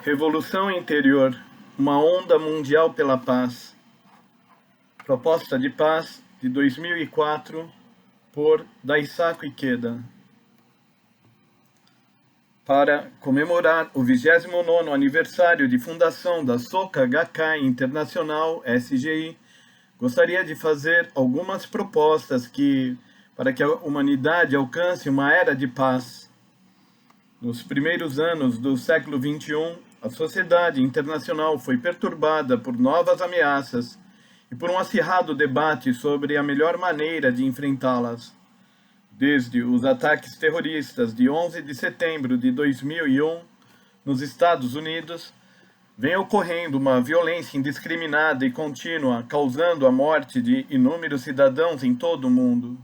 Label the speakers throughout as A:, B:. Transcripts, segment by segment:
A: Revolução Interior, uma onda mundial pela paz. Proposta de paz de 2004 por Daisaku Ikeda. Para comemorar o 29º aniversário de fundação da Soka Gakkai Internacional, SGI, gostaria de fazer algumas propostas para que a humanidade alcance uma era de paz. Nos primeiros anos do século XXI, a sociedade internacional foi perturbada por novas ameaças e por um acirrado debate sobre a melhor maneira de enfrentá-las. Desde os ataques terroristas de 11 de setembro de 2001, nos Estados Unidos, vem ocorrendo uma violência indiscriminada e contínua, causando a morte de inúmeros cidadãos em todo o mundo.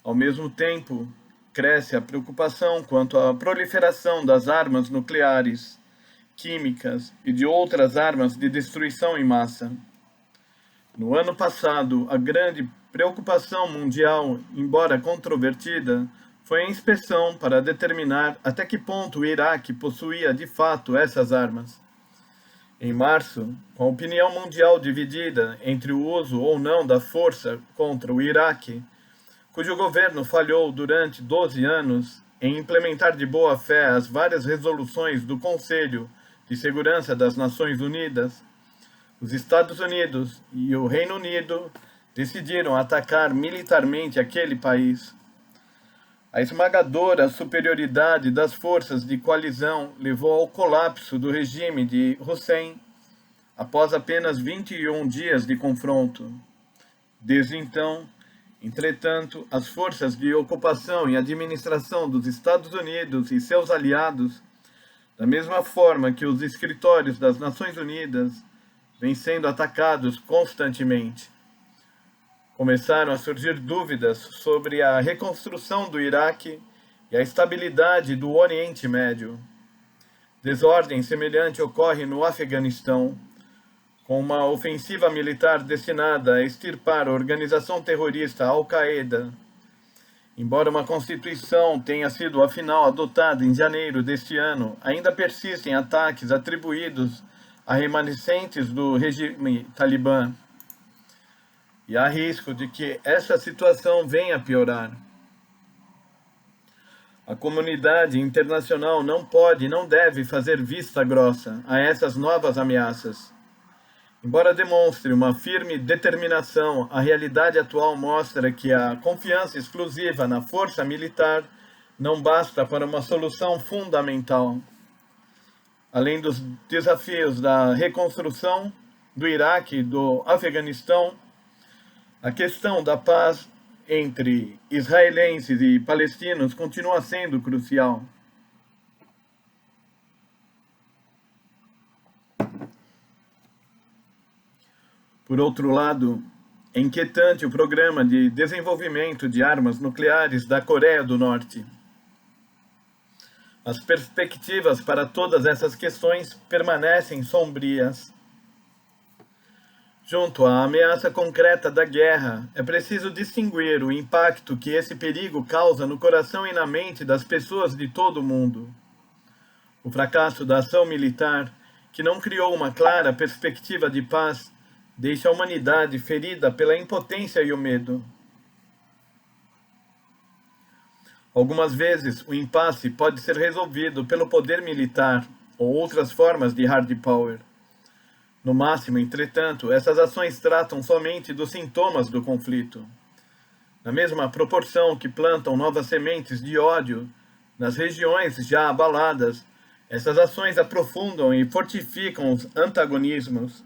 A: Ao mesmo tempo, cresce a preocupação quanto à proliferação das armas nucleares, químicas e de outras armas de destruição em massa. No ano passado, a grande preocupação mundial, embora controvertida, foi a inspeção para determinar até que ponto o Iraque possuía de fato essas armas. Em março, com a opinião mundial dividida entre o uso ou não da força contra o Iraque, cujo governo falhou durante 12 anos em implementar de boa fé as várias resoluções do Conselho de Segurança das Nações Unidas, os Estados Unidos e o Reino Unido decidiram atacar militarmente aquele país. A esmagadora superioridade das forças de coalizão levou ao colapso do regime de Hussein após apenas 21 dias de confronto. Desde então, entretanto, as forças de ocupação e administração dos Estados Unidos e seus aliados, da mesma forma que os escritórios das Nações Unidas, vêm sendo atacados constantemente. Começaram a surgir dúvidas sobre a reconstrução do Iraque e a estabilidade do Oriente Médio. Desordem semelhante ocorre no Afeganistão, com uma ofensiva militar destinada a extirpar a organização terrorista Al-Qaeda. Embora uma constituição tenha sido afinal adotada em janeiro deste ano, ainda persistem ataques atribuídos a remanescentes do regime talibã. E há risco de que essa situação venha a piorar. A comunidade internacional não pode e não deve fazer vista grossa a essas novas ameaças. Embora demonstre uma firme determinação, a realidade atual mostra que a confiança exclusiva na força militar não basta para uma solução fundamental. Além dos desafios da reconstrução do Iraque e do Afeganistão, a questão da paz entre israelenses e palestinos continua sendo crucial. Por outro lado, é inquietante o programa de desenvolvimento de armas nucleares da Coreia do Norte. As perspectivas para todas essas questões permanecem sombrias. Junto à ameaça concreta da guerra, é preciso distinguir o impacto que esse perigo causa no coração e na mente das pessoas de todo o mundo. O fracasso da ação militar, que não criou uma clara perspectiva de paz, deixa a humanidade ferida pela impotência e o medo. Algumas vezes, o impasse pode ser resolvido pelo poder militar ou outras formas de hard power. No máximo, entretanto, essas ações tratam somente dos sintomas do conflito. Na mesma proporção que plantam novas sementes de ódio nas regiões já abaladas, essas ações aprofundam e fortificam os antagonismos.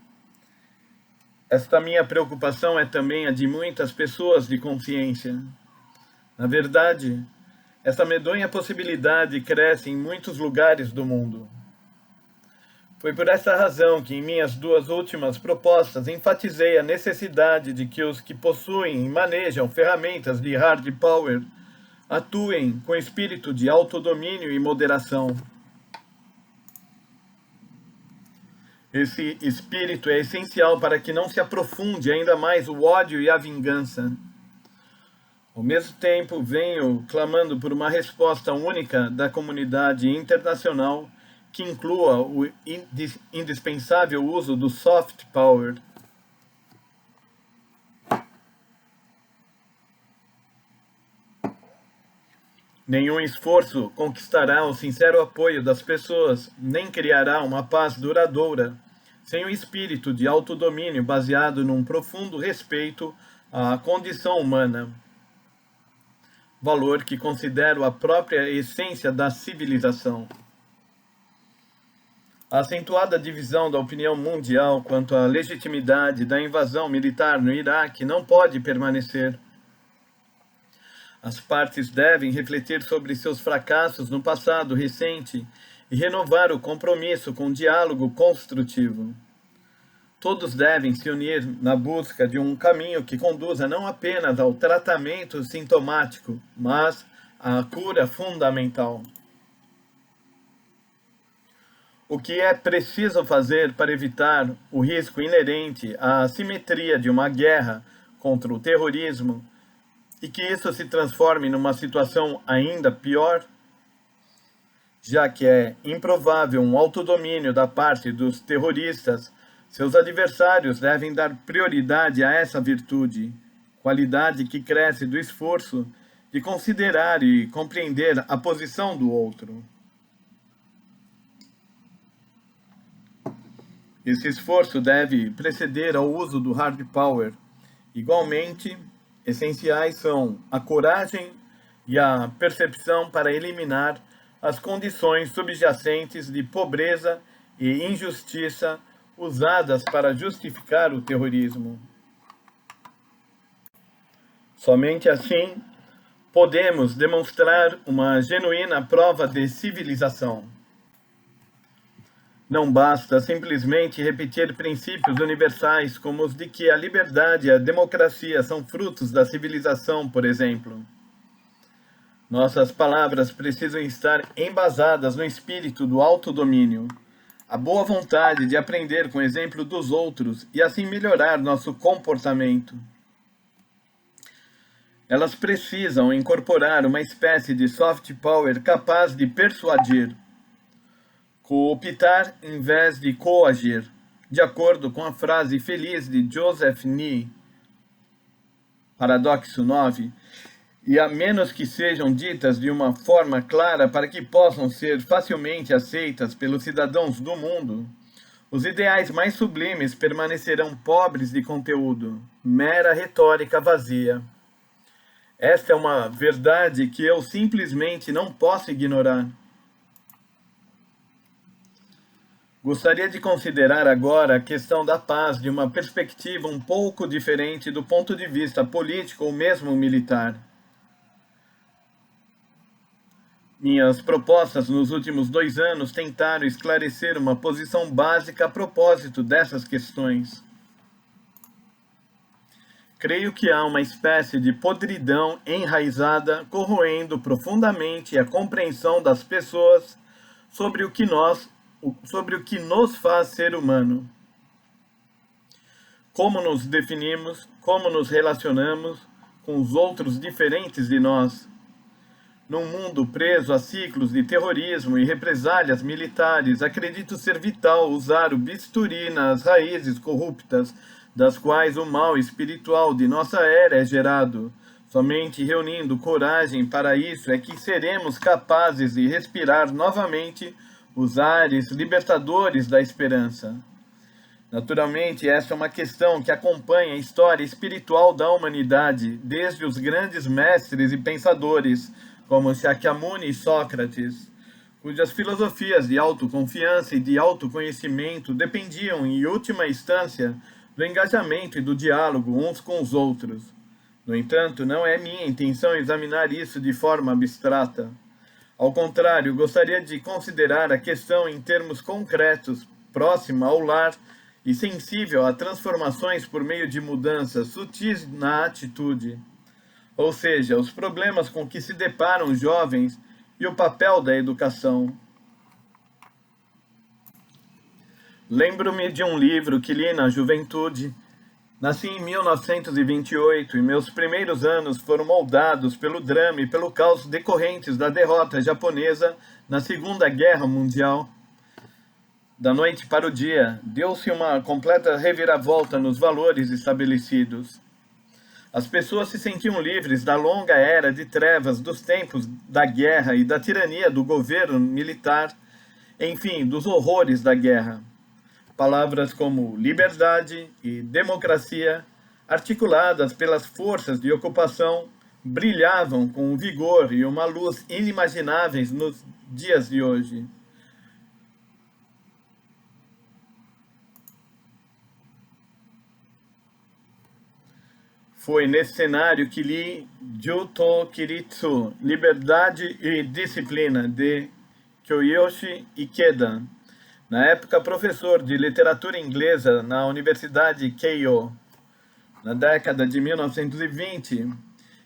A: Esta minha preocupação é também a de muitas pessoas de consciência. Na verdade, essa medonha possibilidade cresce em muitos lugares do mundo. Foi por essa razão que em minhas duas últimas propostas enfatizei a necessidade de que os que possuem e manejam ferramentas de hard power atuem com espírito de autodomínio e moderação. Esse espírito é essencial para que não se aprofunde ainda mais o ódio e a vingança. Ao mesmo tempo, venho clamando por uma resposta única da comunidade internacional que inclua o indispensável uso do soft power. Nenhum esforço conquistará o sincero apoio das pessoas, nem criará uma paz duradoura, sem o espírito de autodomínio baseado num profundo respeito à condição humana, valor que considero a própria essência da civilização. A acentuada divisão da opinião mundial quanto à legitimidade da invasão militar no Iraque não pode permanecer. As partes devem refletir sobre seus fracassos no passado recente e renovar o compromisso com o diálogo construtivo. Todos devem se unir na busca de um caminho que conduza não apenas ao tratamento sintomático, mas à cura fundamental. O que é preciso fazer para evitar o risco inerente à assimetria de uma guerra contra o terrorismo e que isso se transforme numa situação ainda pior? Já que é improvável um autodomínio da parte dos terroristas, seus adversários devem dar prioridade a essa virtude, qualidade que cresce do esforço de considerar e compreender a posição do outro. Esse esforço deve preceder ao uso do hard power. Igualmente, essenciais são a coragem e a percepção para eliminar as condições subjacentes de pobreza e injustiça usadas para justificar o terrorismo. Somente assim podemos demonstrar uma genuína prova de civilização. Não basta simplesmente repetir princípios universais como os de que a liberdade e a democracia são frutos da civilização, por exemplo. Nossas palavras precisam estar embasadas no espírito do autodomínio, a boa vontade de aprender com o exemplo dos outros e assim melhorar nosso comportamento. Elas precisam incorporar uma espécie de soft power capaz de persuadir, cooptar em vez de coagir, de acordo com a frase feliz de Joseph Nye, Paradoxo 9, e a menos que sejam ditas de uma forma clara para que possam ser facilmente aceitas pelos cidadãos do mundo, os ideais mais sublimes permanecerão pobres de conteúdo, mera retórica vazia. Esta é uma verdade que eu simplesmente não posso ignorar. Gostaria de considerar agora a questão da paz de uma perspectiva um pouco diferente do ponto de vista político ou mesmo militar. Minhas propostas nos últimos 2 anos tentaram esclarecer uma posição básica a propósito dessas questões. Creio que há uma espécie de podridão enraizada corroendo profundamente a compreensão das pessoas sobre o que nos faz ser humano. Como nos definimos, como nos relacionamos com os outros diferentes de nós. Num mundo preso a ciclos de terrorismo e represálias militares, acredito ser vital usar o bisturi nas raízes corruptas das quais o mal espiritual de nossa era é gerado. Somente reunindo coragem para isso é que seremos capazes de respirar novamente os ares libertadores da esperança. Naturalmente, esta é uma questão que acompanha a história espiritual da humanidade, desde os grandes mestres e pensadores, como Shakyamuni e Sócrates, cujas filosofias de autoconfiança e de autoconhecimento dependiam, em última instância, do engajamento e do diálogo uns com os outros. No entanto, não é minha intenção examinar isso de forma abstrata. Ao contrário, gostaria de considerar a questão em termos concretos, próxima ao lar e sensível a transformações por meio de mudanças sutis na atitude. Ou seja, os problemas com que se deparam os jovens e o papel da educação. Lembro-me de um livro que li na juventude. Nasci em 1928 e meus primeiros anos foram moldados pelo drama e pelo caos decorrentes da derrota japonesa na Segunda Guerra Mundial. Da noite para o dia, deu-se uma completa reviravolta nos valores estabelecidos. As pessoas se sentiam livres da longa era de trevas dos tempos da guerra e da tirania do governo militar, enfim, dos horrores da guerra. Palavras como liberdade e democracia, articuladas pelas forças de ocupação, brilhavam com um vigor e uma luz inimagináveis nos dias de hoje. Foi nesse cenário que li Juto Kiritsu, Liberdade e Disciplina, de Kyoyoshi Ikeda, na época professor de literatura inglesa na Universidade Keio. Na década de 1920,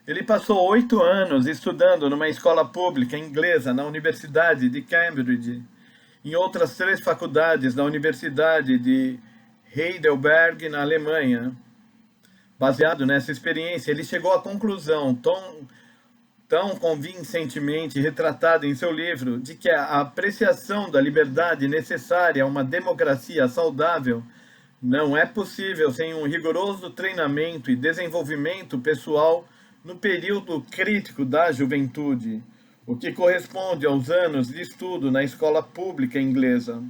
A: ele passou 8 anos estudando numa escola pública inglesa na Universidade de Cambridge, em outras 3 faculdades da Universidade de Heidelberg, na Alemanha. Baseado nessa experiência, ele chegou à conclusão, tão convincentemente retratada em seu livro, de que a apreciação da liberdade necessária a uma democracia saudável não é possível sem um rigoroso treinamento e desenvolvimento pessoal no período crítico da juventude, o que corresponde aos anos de estudo na escola pública inglesa.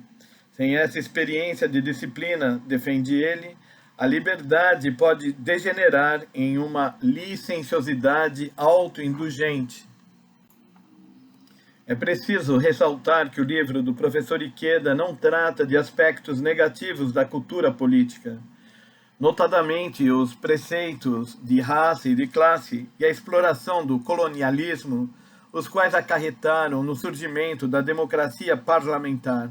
A: Sem essa experiência de disciplina, defende ele, a liberdade pode degenerar em uma licenciosidade autoindulgente. É preciso ressaltar que o livro do professor Ikeda não trata de aspectos negativos da cultura política, notadamente os preceitos de raça e de classe e a exploração do colonialismo, os quais acarretaram no surgimento da democracia parlamentar.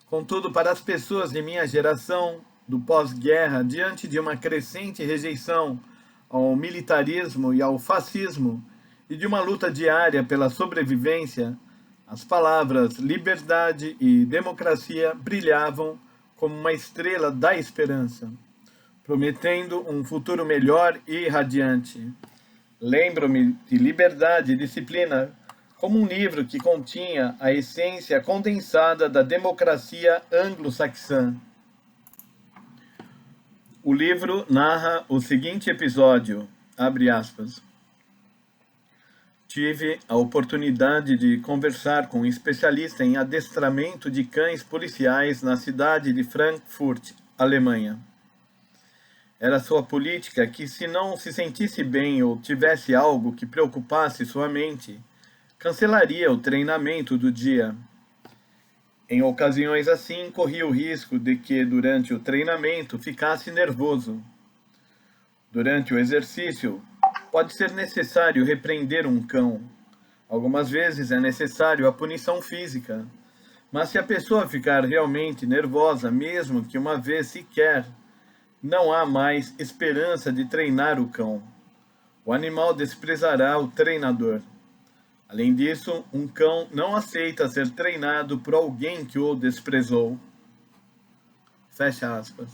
A: Contudo, para as pessoas de minha geração, do pós-guerra, diante de uma crescente rejeição ao militarismo e ao fascismo e de uma luta diária pela sobrevivência, as palavras liberdade e democracia brilhavam como uma estrela da esperança, prometendo um futuro melhor e radiante. Lembro-me de Liberdade e Disciplina como um livro que continha a essência condensada da democracia anglo-saxã. O livro narra o seguinte episódio, abre aspas. Tive a oportunidade de conversar com um especialista em adestramento de cães policiais na cidade de Frankfurt, Alemanha. Era sua política que, se não se sentisse bem ou tivesse algo que preocupasse sua mente, cancelaria o treinamento do dia. Em ocasiões assim, corria o risco de que, durante o treinamento, ficasse nervoso. Durante o exercício, pode ser necessário repreender um cão. Algumas vezes é necessário a punição física. Mas se a pessoa ficar realmente nervosa, mesmo que uma vez sequer, não há mais esperança de treinar o cão. O animal desprezará o treinador. Além disso, um cão não aceita ser treinado por alguém que o desprezou. Fecha aspas.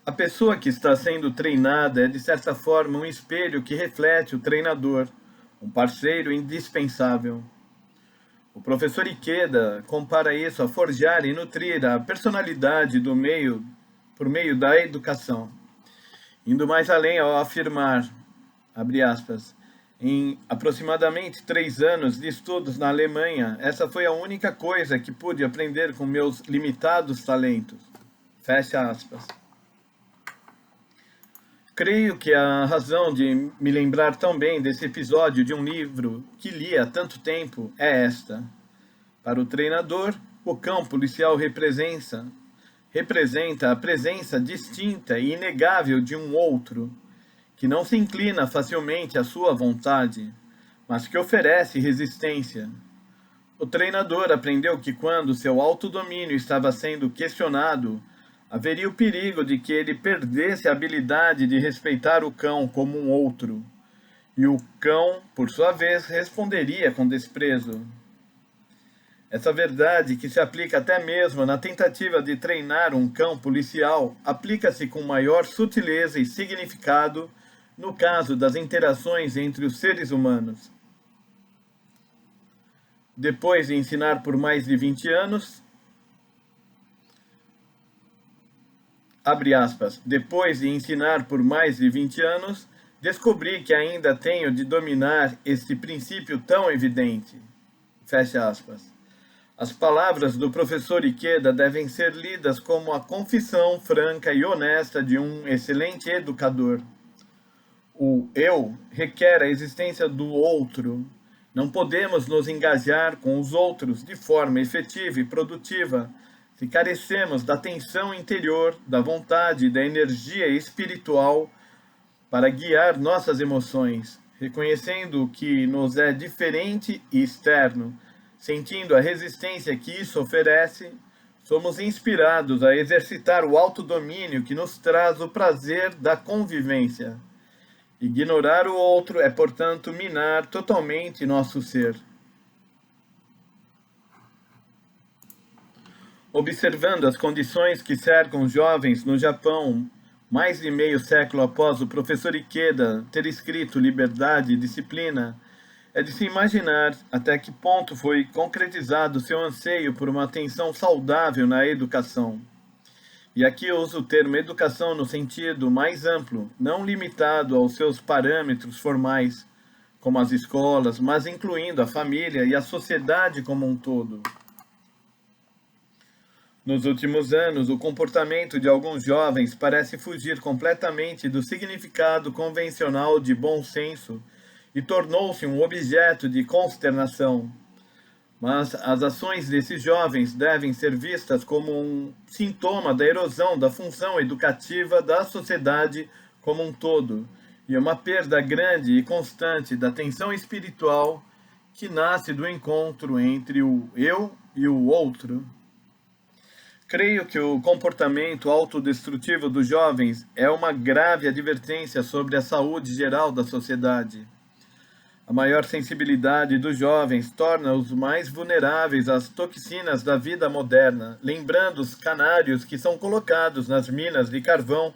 A: A pessoa que está sendo treinada é, de certa forma, um espelho que reflete o treinador, um parceiro indispensável. O professor Ikeda compara isso a forjar e nutrir a personalidade do meio por meio da educação, indo mais além ao afirmar, abre aspas, em aproximadamente 3 anos de estudos na Alemanha, essa foi a única coisa que pude aprender com meus limitados talentos. Fecha aspas. Creio que a razão de me lembrar tão bem desse episódio de um livro que li há tanto tempo é esta. Para o treinador, o cão policial representa a presença distinta e inegável de um outro, que não se inclina facilmente à sua vontade, mas que oferece resistência. O treinador aprendeu que quando seu autodomínio estava sendo questionado, haveria o perigo de que ele perdesse a habilidade de respeitar o cão como um outro, e o cão, por sua vez, responderia com desprezo. Essa verdade, que se aplica até mesmo na tentativa de treinar um cão policial, aplica-se com maior sutileza e significado no caso das interações entre os seres humanos. depois de ensinar por mais de 20 anos, abre aspas, depois de ensinar por mais de 20 anos, descobri que ainda tenho de dominar este princípio tão evidente. Fecha aspas. As palavras do professor Ikeda devem ser lidas como a confissão franca e honesta de um excelente educador. O eu requer a existência do outro. Não podemos nos engajar com os outros de forma efetiva e produtiva se carecemos da tensão interior, da vontade e da energia espiritual para guiar nossas emoções, reconhecendo o que nos é diferente e externo, sentindo a resistência que isso oferece, somos inspirados a exercitar o autodomínio que nos traz o prazer da convivência. Ignorar o outro é, portanto, minar totalmente nosso ser. Observando as condições que cercam os jovens no Japão, mais de meio século após o professor Ikeda ter escrito Liberdade e Disciplina, é de se imaginar até que ponto foi concretizado seu anseio por uma atenção saudável na educação. E aqui eu uso o termo educação no sentido mais amplo, não limitado aos seus parâmetros formais, como as escolas, mas incluindo a família e a sociedade como um todo. Nos últimos anos, o comportamento de alguns jovens parece fugir completamente do significado convencional de bom senso e tornou-se um objeto de consternação. Mas as ações desses jovens devem ser vistas como um sintoma da erosão da função educativa da sociedade como um todo, e uma perda grande e constante da tensão espiritual que nasce do encontro entre o eu e o outro. Creio que o comportamento autodestrutivo dos jovens é uma grave advertência sobre a saúde geral da sociedade. A maior sensibilidade dos jovens torna-os mais vulneráveis às toxinas da vida moderna, lembrando os canários que são colocados nas minas de carvão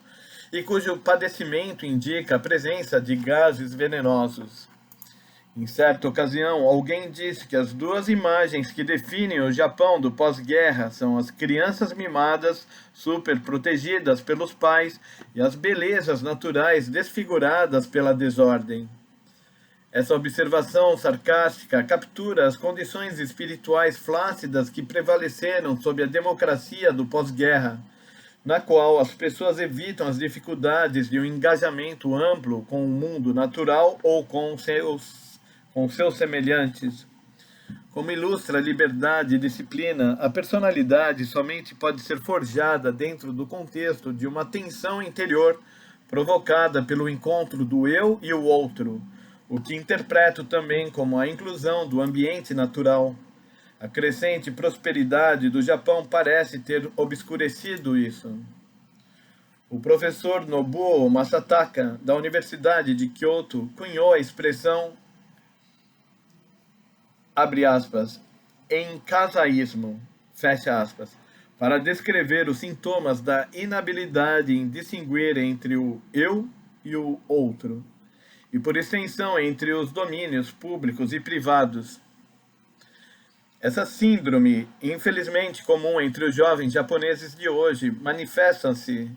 A: e cujo padecimento indica a presença de gases venenosos. Em certa ocasião, alguém disse que as duas imagens que definem o Japão do pós-guerra são as crianças mimadas, super protegidas pelos pais, e as belezas naturais desfiguradas pela desordem. Essa observação sarcástica captura as condições espirituais flácidas que prevaleceram sob a democracia do pós-guerra, na qual as pessoas evitam as dificuldades de um engajamento amplo com o mundo natural ou com seus semelhantes. Como ilustra a liberdade e disciplina, a personalidade somente pode ser forjada dentro do contexto de uma tensão interior provocada pelo encontro do eu e o outro, o que interpreto também como a inclusão do ambiente natural. A crescente prosperidade do Japão parece ter obscurecido isso. O professor Nobuo Masataka, da Universidade de Kyoto, cunhou a expressão, abre aspas, encasaísmo, fecha aspas, para descrever os sintomas da inabilidade em distinguir entre o eu e o outro, e por extensão entre os domínios públicos e privados. Essa síndrome, infelizmente comum entre os jovens japoneses de hoje, manifesta-se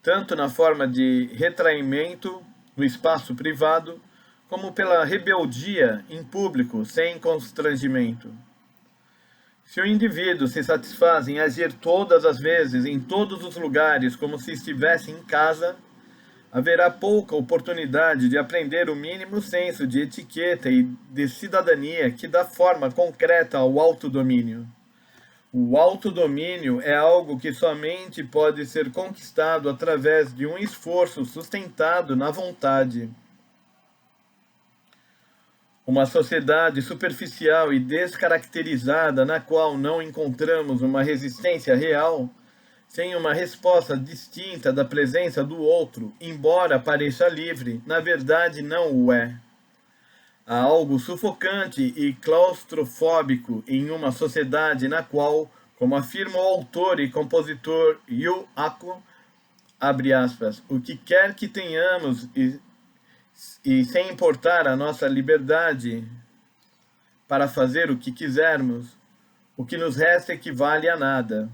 A: tanto na forma de retraimento no espaço privado, como pela rebeldia em público sem constrangimento. Se o indivíduo se satisfaz em agir todas as vezes, em todos os lugares, como se estivesse em casa, haverá pouca oportunidade de aprender o mínimo senso de etiqueta e de cidadania que dá forma concreta ao autodomínio. O autodomínio é algo que somente pode ser conquistado através de um esforço sustentado na vontade. Uma sociedade superficial e descaracterizada na qual não encontramos uma resistência real, sem uma resposta distinta da presença do outro, embora pareça livre, na verdade não o é. Há algo sufocante e claustrofóbico em uma sociedade na qual, como afirma o autor e compositor Yu Ako, abre aspas, o que quer que tenhamos e sem importar a nossa liberdade, para fazer o que quisermos, o que nos resta equivale a nada.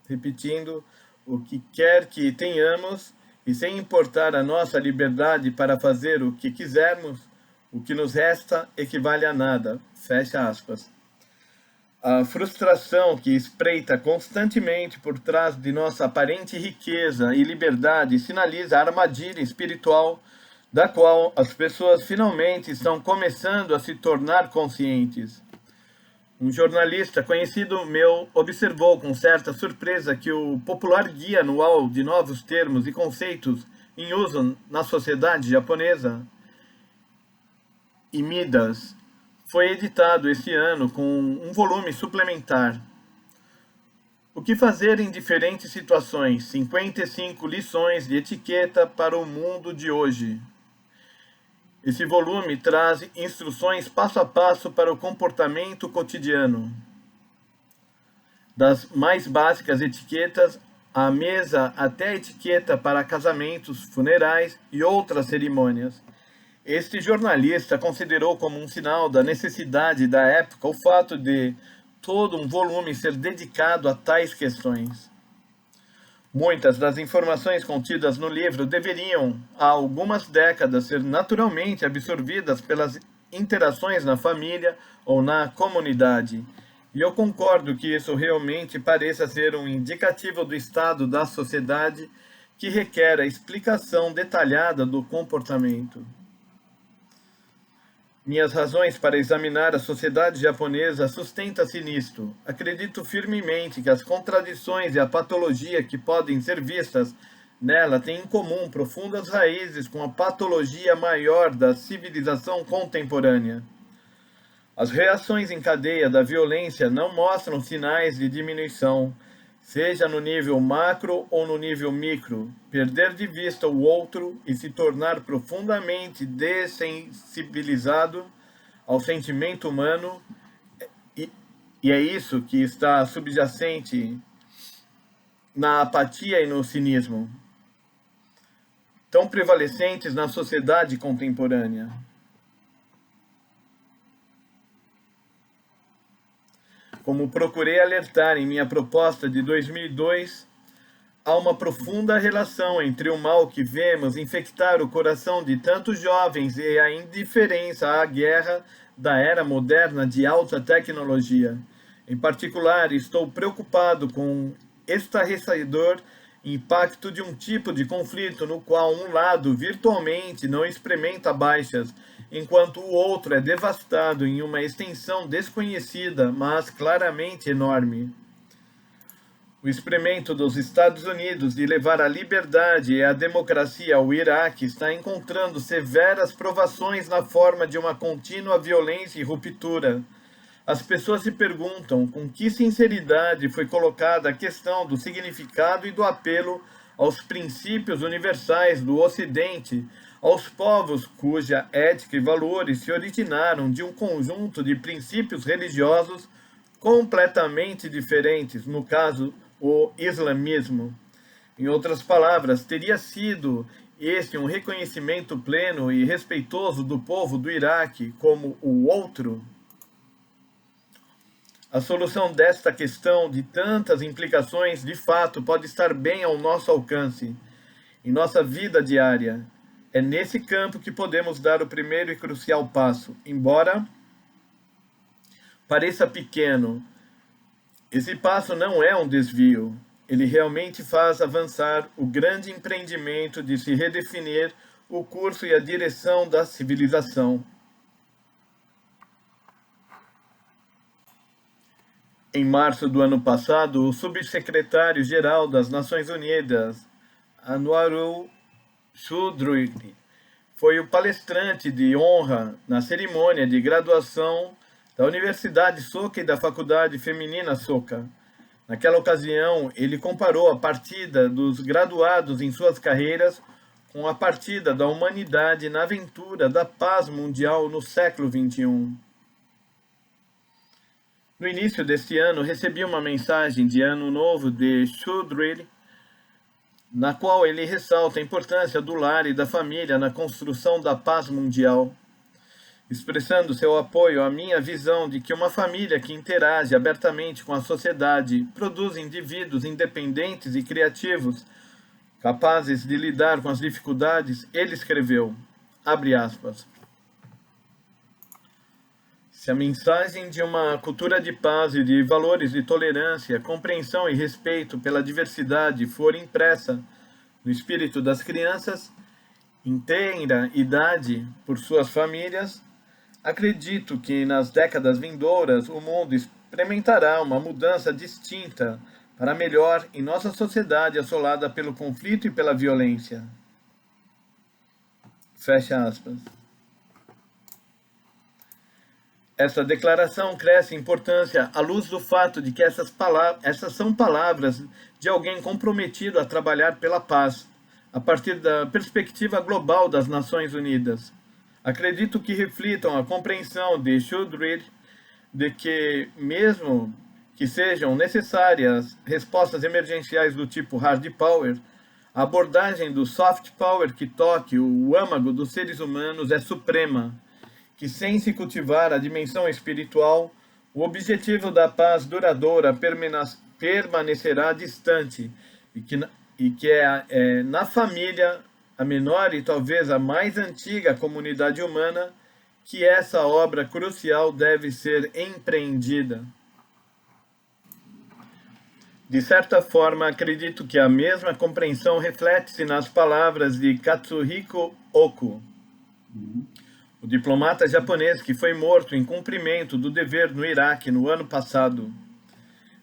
A: Repetindo, o que quer que tenhamos, e sem importar a nossa liberdade para fazer o que quisermos, o que nos resta equivale a nada. Fecha aspas. A frustração que espreita constantemente por trás de nossa aparente riqueza e liberdade sinaliza a armadilha espiritual da qual as pessoas finalmente estão começando a se tornar conscientes. Um jornalista conhecido meu observou com certa surpresa que o popular Guia Anual de Novos Termos e Conceitos em uso na sociedade japonesa, Imidas, foi editado esse ano com um volume suplementar. O que fazer em diferentes situações? 55 lições de etiqueta para o mundo de hoje. Esse volume traz instruções passo a passo para o comportamento cotidiano. Das mais básicas etiquetas à mesa até a etiqueta para casamentos, funerais e outras cerimônias. Este jornalista considerou como um sinal da necessidade da época o fato de todo um volume ser dedicado a tais questões. Muitas das informações contidas no livro deveriam, há algumas décadas, ser naturalmente absorvidas pelas interações na família ou na comunidade. E eu concordo que isso realmente pareça ser um indicativo do estado da sociedade que requer a explicação detalhada do comportamento. Minhas razões para examinar a sociedade japonesa sustenta-se nisto. Acredito firmemente que as contradições e a patologia que podem ser vistas nela têm em comum profundas raízes com a patologia maior da civilização contemporânea. As reações em cadeia da violência não mostram sinais de diminuição, seja no nível macro ou no nível micro. Perder de vista o outro e se tornar profundamente dessensibilizado ao sentimento humano, e é isso que está subjacente na apatia e no cinismo, tão prevalecentes na sociedade contemporânea. Como procurei alertar em minha proposta de 2002, há uma profunda relação entre o mal que vemos infectar o coração de tantos jovens e a indiferença à guerra da era moderna de alta tecnologia. Em particular, estou preocupado com o estarrecedor impacto de um tipo de conflito no qual um lado virtualmente não experimenta baixas, enquanto o outro é devastado em uma extensão desconhecida, mas claramente enorme. O experimento dos Estados Unidos de levar a liberdade e a democracia ao Iraque está encontrando severas provações na forma de uma contínua violência e ruptura. As pessoas se perguntam com que sinceridade foi colocada a questão do significado e do apelo aos princípios universais do Ocidente, aos povos cuja ética e valores se originaram de um conjunto de princípios religiosos completamente diferentes, no caso, o islamismo. Em outras palavras, teria sido este um reconhecimento pleno e respeitoso do povo do Iraque como o outro? A solução desta questão de tantas implicações, de fato, pode estar bem ao nosso alcance, em nossa vida diária. É nesse campo que podemos dar o primeiro e crucial passo. Embora pareça pequeno, esse passo não é um desvio. Ele realmente faz avançar o grande empreendimento de se redefinir o curso e a direção da civilização. Em março do ano passado, o subsecretário-geral das Nações Unidas, Anwaru Choudhury, foi o palestrante de honra na cerimônia de graduação da Universidade Soka e da Faculdade Feminina Soka. Naquela ocasião, ele comparou a partida dos graduados em suas carreiras com a partida da humanidade na aventura da paz mundial no século XXI. No início deste ano, recebi uma mensagem de Ano Novo de Choudhury, na qual ele ressalta a importância do lar e da família na construção da paz mundial. expressando seu apoio à minha visão de que uma família que interage abertamente com a sociedade produz indivíduos independentes e criativos, capazes de lidar com as dificuldades, ele escreveu, abre aspas, se a mensagem de uma cultura de paz e de valores de tolerância, compreensão e respeito pela diversidade for impressa no espírito das crianças, em tenra idade, por suas famílias, acredito que nas décadas vindouras o mundo experimentará uma mudança distinta para melhor em nossa sociedade assolada pelo conflito e pela violência. Fecha aspas. Essa declaração cresce em importância à luz do fato de que essas são palavras de alguém comprometido a trabalhar pela paz, a partir da perspectiva global das Nações Unidas. Acredito que reflitam a compreensão de Shudrid de que, mesmo que sejam necessárias respostas emergenciais do tipo hard power, a abordagem do soft power que toque o âmago dos seres humanos é suprema, que sem se cultivar a dimensão espiritual, o objetivo da paz duradoura permanecerá distante e que é na família, a menor e talvez a mais antiga comunidade humana, que essa obra crucial deve ser empreendida. De certa forma, acredito que a mesma compreensão reflete-se nas palavras de Katsuhiko Oku, o diplomata japonês que foi morto em cumprimento do dever no Iraque no ano passado.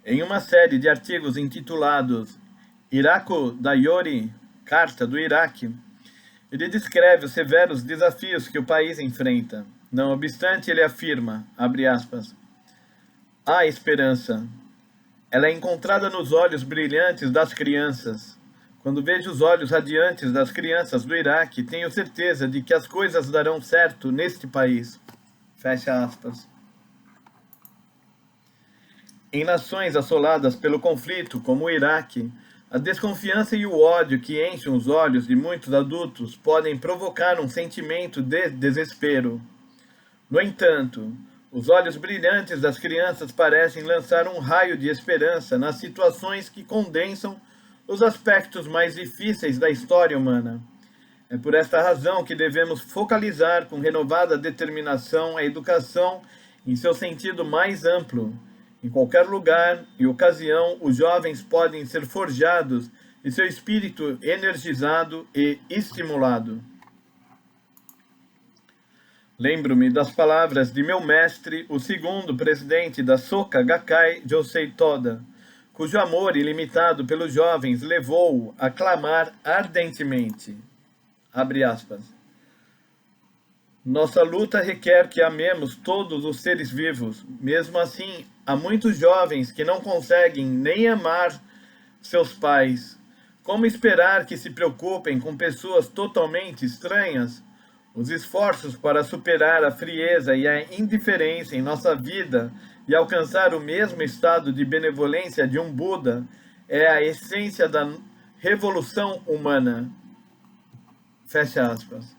A: Em uma série de artigos intitulados Irako Dayori, Carta do Iraque, ele descreve os severos desafios que o país enfrenta. Não obstante, ele afirma, abre aspas, há esperança. Ela é encontrada nos olhos brilhantes das crianças. Quando vejo os olhos radiantes das crianças do Iraque, tenho certeza de que as coisas darão certo neste país. Fecha aspas. Em nações assoladas pelo conflito, como o Iraque, a desconfiança e o ódio que enchem os olhos de muitos adultos podem provocar um sentimento de desespero. No entanto, os olhos brilhantes das crianças parecem lançar um raio de esperança nas situações que condensam os aspectos mais difíceis da história humana. É por esta razão que devemos focalizar com renovada determinação a educação em seu sentido mais amplo. Em qualquer lugar e ocasião, os jovens podem ser forjados e seu espírito energizado e estimulado. Lembro-me das palavras de meu mestre, o segundo presidente da Soka Gakkai, Josei Toda, cujo amor ilimitado pelos jovens levou-o a clamar ardentemente. Abre aspas. Nossa luta requer que amemos todos os seres vivos. Mesmo assim, há muitos jovens que não conseguem nem amar seus pais. Como esperar que se preocupem com pessoas totalmente estranhas? Os esforços para superar a frieza e a indiferença em nossa vida e alcançar o mesmo estado de benevolência de um Buda é a essência da revolução humana. Fecha aspas.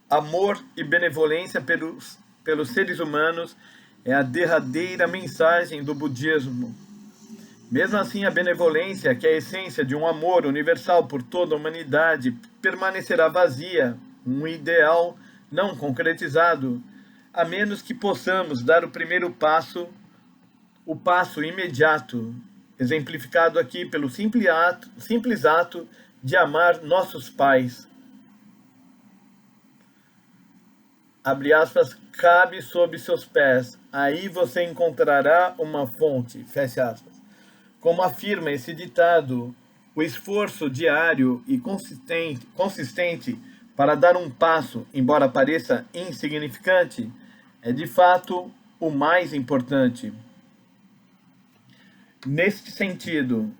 A: Amor e benevolência pelos seres humanos é a derradeira mensagem do budismo. Mesmo assim, a benevolência, que é a essência de um amor universal por toda a humanidade, permanecerá vazia, um ideal não concretizado, a menos que possamos dar o primeiro passo, o passo imediato, exemplificado aqui pelo simples ato de amar nossos pais. Abre aspas, cabe sob seus pés, aí você encontrará uma fonte, fecha aspas. Como afirma esse ditado, o esforço diário e consistente para dar um passo, embora pareça insignificante, é de fato o mais importante. Neste sentido,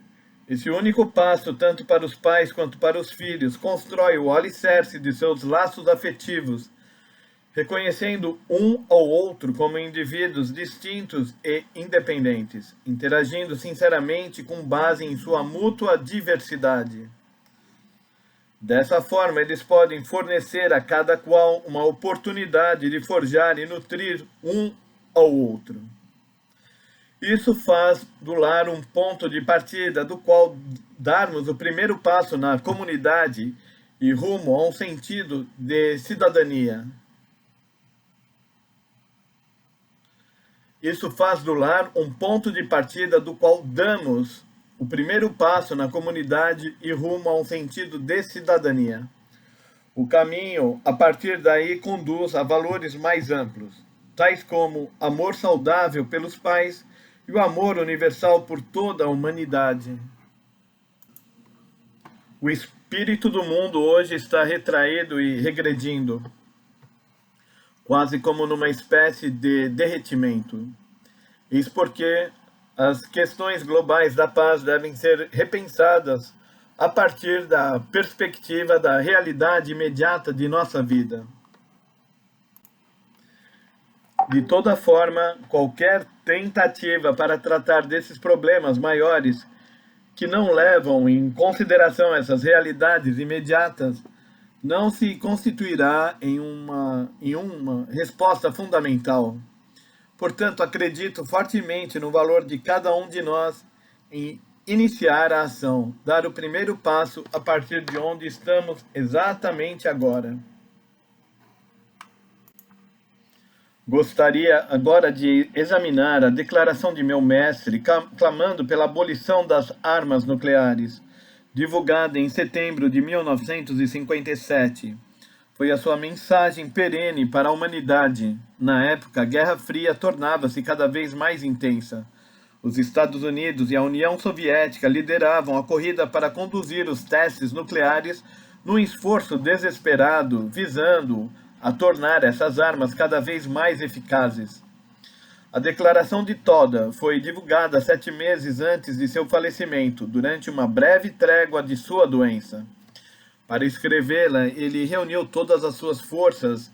A: esse único passo, tanto para os pais quanto para os filhos, constrói o alicerce de seus laços afetivos, reconhecendo um ou outro como indivíduos distintos e independentes, interagindo sinceramente com base em sua mútua diversidade. Dessa forma, eles podem fornecer a cada qual uma oportunidade de forjar e nutrir um ao outro. Isso faz do lar um ponto de partida do qual darmos o primeiro passo na comunidade e rumo a um sentido de cidadania. Isso faz do lar um ponto de partida do qual damos o primeiro passo na comunidade e rumo a um sentido de cidadania. O caminho, a partir daí, conduz a valores mais amplos, tais como amor saudável pelos pais e o amor universal por toda a humanidade. O espírito do mundo hoje está retraído e regredindo, quase como numa espécie de derretimento. Isso porque as questões globais da paz devem ser repensadas a partir da perspectiva da realidade imediata de nossa vida. De toda forma, qualquer tentativa para tratar desses problemas maiores que não levam em consideração essas realidades imediatas não se constituirá em uma resposta fundamental. Portanto, acredito fortemente no valor de cada um de nós em iniciar a ação, dar o primeiro passo a partir de onde estamos exatamente agora. Gostaria agora de examinar a declaração de meu mestre, clamando pela abolição das armas nucleares, divulgada em setembro de 1957. Foi a sua mensagem perene para a humanidade. Na época, a Guerra Fria tornava-se cada vez mais intensa. Os Estados Unidos e a União Soviética lideravam a corrida para conduzir os testes nucleares num esforço desesperado, visando a tornar essas armas cada vez mais eficazes. A declaração de Toda foi divulgada 7 meses antes de seu falecimento, durante uma breve trégua de sua doença. Para escrevê-la, ele reuniu todas as suas forças,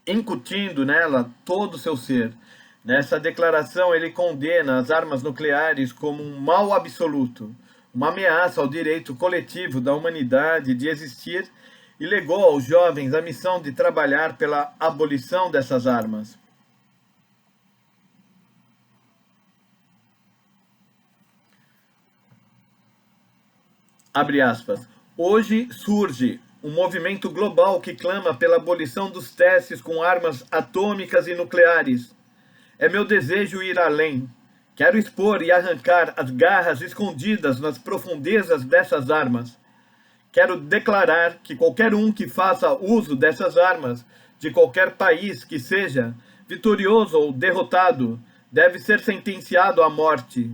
A: incutindo nela todo o seu ser. Nessa declaração, ele condena as armas nucleares como um mal absoluto, uma ameaça ao direito coletivo da humanidade de existir, e legou aos jovens a missão de trabalhar pela abolição dessas armas. Abre aspas. Hoje surge um movimento global que clama pela abolição dos testes com armas atômicas e nucleares. É meu desejo ir além. Quero expor e arrancar as garras escondidas nas profundezas dessas armas. Quero declarar que qualquer um que faça uso dessas armas, de qualquer país que seja, vitorioso ou derrotado, deve ser sentenciado à morte.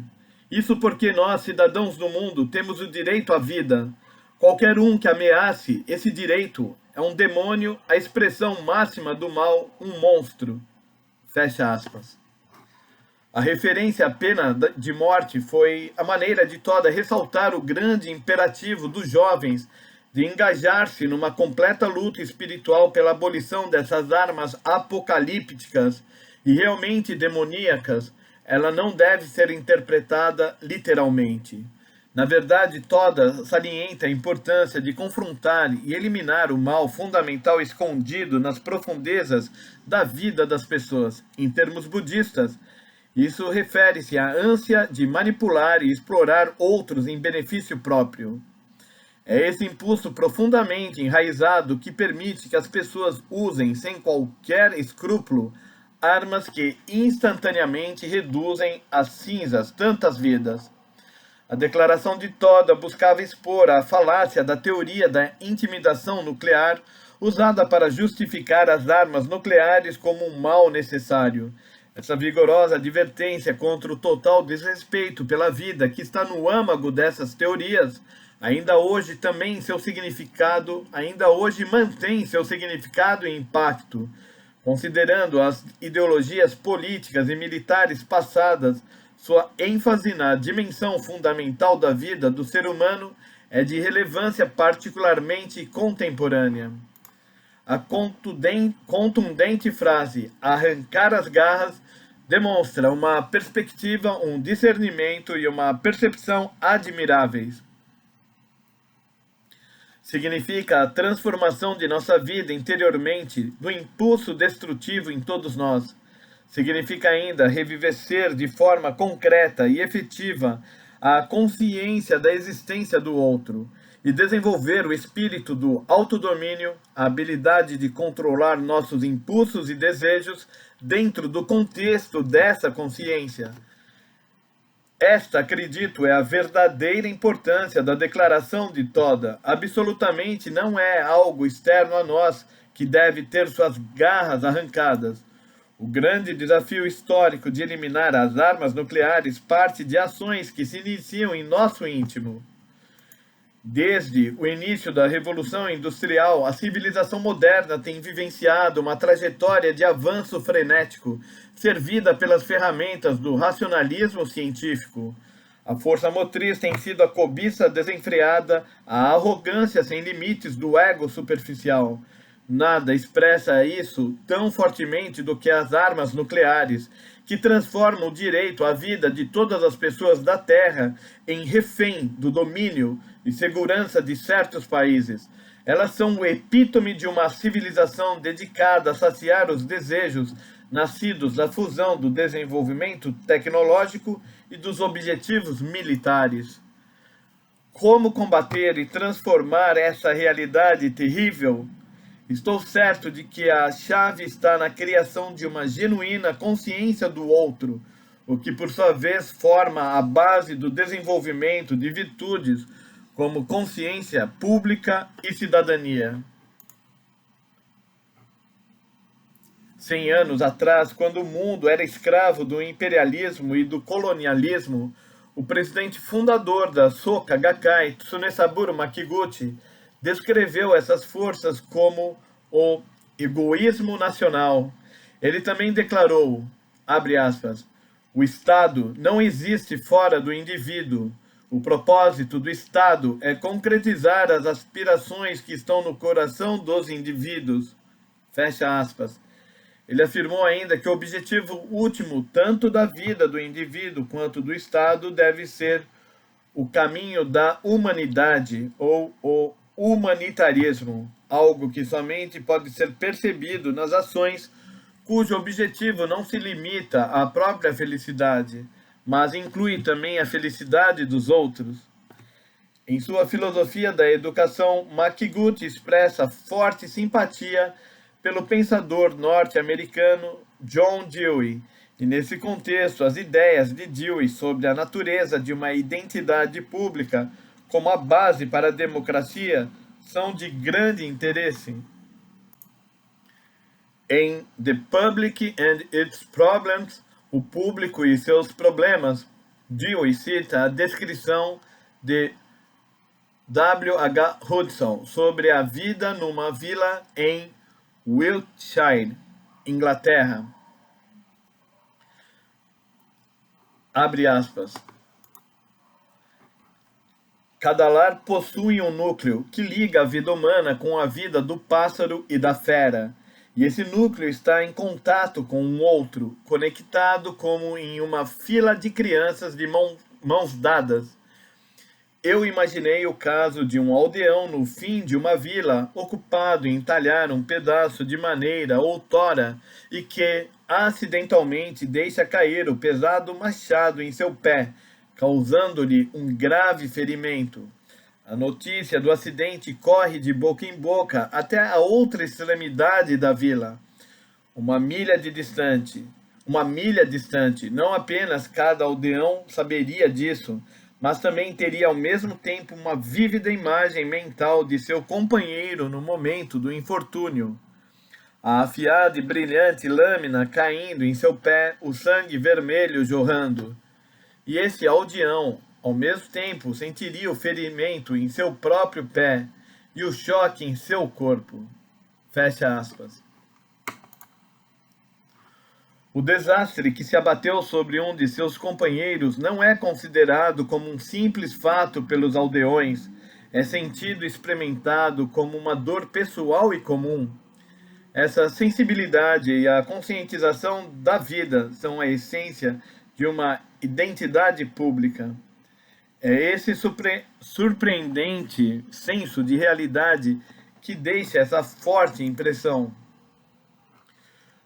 A: Isso porque nós, cidadãos do mundo, temos o direito à vida. Qualquer um que ameace esse direito é um demônio, a expressão máxima do mal, um monstro. Fecha aspas. A referência à pena de morte foi a maneira de Toda ressaltar o grande imperativo dos jovens de engajar-se numa completa luta espiritual pela abolição dessas armas apocalípticas e realmente demoníacas. Ela não deve ser interpretada literalmente. Na verdade, Toda salienta a importância de confrontar e eliminar o mal fundamental escondido nas profundezas da vida das pessoas. Em termos budistas, isso refere-se à ânsia de manipular e explorar outros em benefício próprio. É esse impulso profundamente enraizado que permite que as pessoas usem, sem qualquer escrúpulo, armas que instantaneamente reduzem a cinzas tantas vidas. A declaração de Toda buscava expor a falácia da teoria da intimidação nuclear usada para justificar as armas nucleares como um mal necessário. Essa vigorosa advertência contra o total desrespeito pela vida que está no âmago dessas teorias, ainda hoje mantém seu significado e impacto, considerando as ideologias políticas e militares passadas. Sua ênfase na dimensão fundamental da vida do ser humano é de relevância particularmente contemporânea. A contundente frase "arrancar as garras" demonstra uma perspectiva, um discernimento e uma percepção admiráveis. Significa a transformação de nossa vida interiormente do impulso destrutivo em todos nós. Significa ainda revivecer de forma concreta e efetiva a consciência da existência do outro e desenvolver o espírito do autodomínio, a habilidade de controlar nossos impulsos e desejos dentro do contexto dessa consciência. Esta, acredito, é a verdadeira importância da declaração de Toda. Absolutamente não é algo externo a nós que deve ter suas garras arrancadas. O grande desafio histórico de eliminar as armas nucleares parte de ações que se iniciam em nosso íntimo. Desde o início da Revolução Industrial, a civilização moderna tem vivenciado uma trajetória de avanço frenético, servida pelas ferramentas do racionalismo científico. A força motriz tem sido a cobiça desenfreada, a arrogância sem limites do ego superficial. Nada expressa isso tão fortemente do que as armas nucleares, que transformam o direito à vida de todas as pessoas da Terra em refém do domínio e segurança de certos países. Elas são o epítome de uma civilização dedicada a saciar os desejos nascidos da fusão do desenvolvimento tecnológico e dos objetivos militares. Como combater e transformar essa realidade terrível? Estou certo de que a chave está na criação de uma genuína consciência do outro, o que por sua vez forma a base do desenvolvimento de virtudes como consciência pública e cidadania. 100 anos atrás, quando o mundo era escravo do imperialismo e do colonialismo, o presidente fundador da Soka Gakkai, Tsunesaburo Makiguchi, descreveu essas forças como o egoísmo nacional. Ele também declarou, abre aspas, o Estado não existe fora do indivíduo. O propósito do Estado é concretizar as aspirações que estão no coração dos indivíduos. Fecha aspas. Ele afirmou ainda que o objetivo último, tanto da vida do indivíduo quanto do Estado, deve ser o caminho da humanidade ou o humanitarismo, algo que somente pode ser percebido nas ações cujo objetivo não se limita à própria felicidade, mas inclui também a felicidade dos outros. Em sua filosofia da educação, Makiguchi expressa forte simpatia pelo pensador norte-americano John Dewey, e nesse contexto as ideias de Dewey sobre a natureza de uma identidade pública como a base para a democracia são de grande interesse. Em The Public and Its Problems, o público e seus problemas, Dewey cita a descrição de W. H. Hudson sobre a vida numa vila em Wiltshire, Inglaterra. Abre aspas. Cada lar possui um núcleo que liga a vida humana com a vida do pássaro e da fera. E esse núcleo está em contato com um outro, conectado como em uma fila de crianças de mãos dadas. Eu imaginei o caso de um aldeão no fim de uma vila, ocupado em talhar um pedaço de maneira ou tora, e que, acidentalmente, deixa cair o pesado machado em seu pé, causando-lhe um grave ferimento. A notícia do acidente corre de boca em boca até a outra extremidade da vila. Uma milha distante, não apenas cada aldeão saberia disso, mas também teria ao mesmo tempo uma vívida imagem mental de seu companheiro no momento do infortúnio. A afiada e brilhante lâmina caindo em seu pé, o sangue vermelho jorrando. E esse aldeão, ao mesmo tempo, sentiria o ferimento em seu próprio pé e o choque em seu corpo. Fecha aspas. O desastre que se abateu sobre um de seus companheiros não é considerado como um simples fato pelos aldeões, é sentido e experimentado como uma dor pessoal e comum. Essa sensibilidade e a conscientização da vida são a essência de uma identidade pública. É esse surpreendente senso de realidade que deixa essa forte impressão.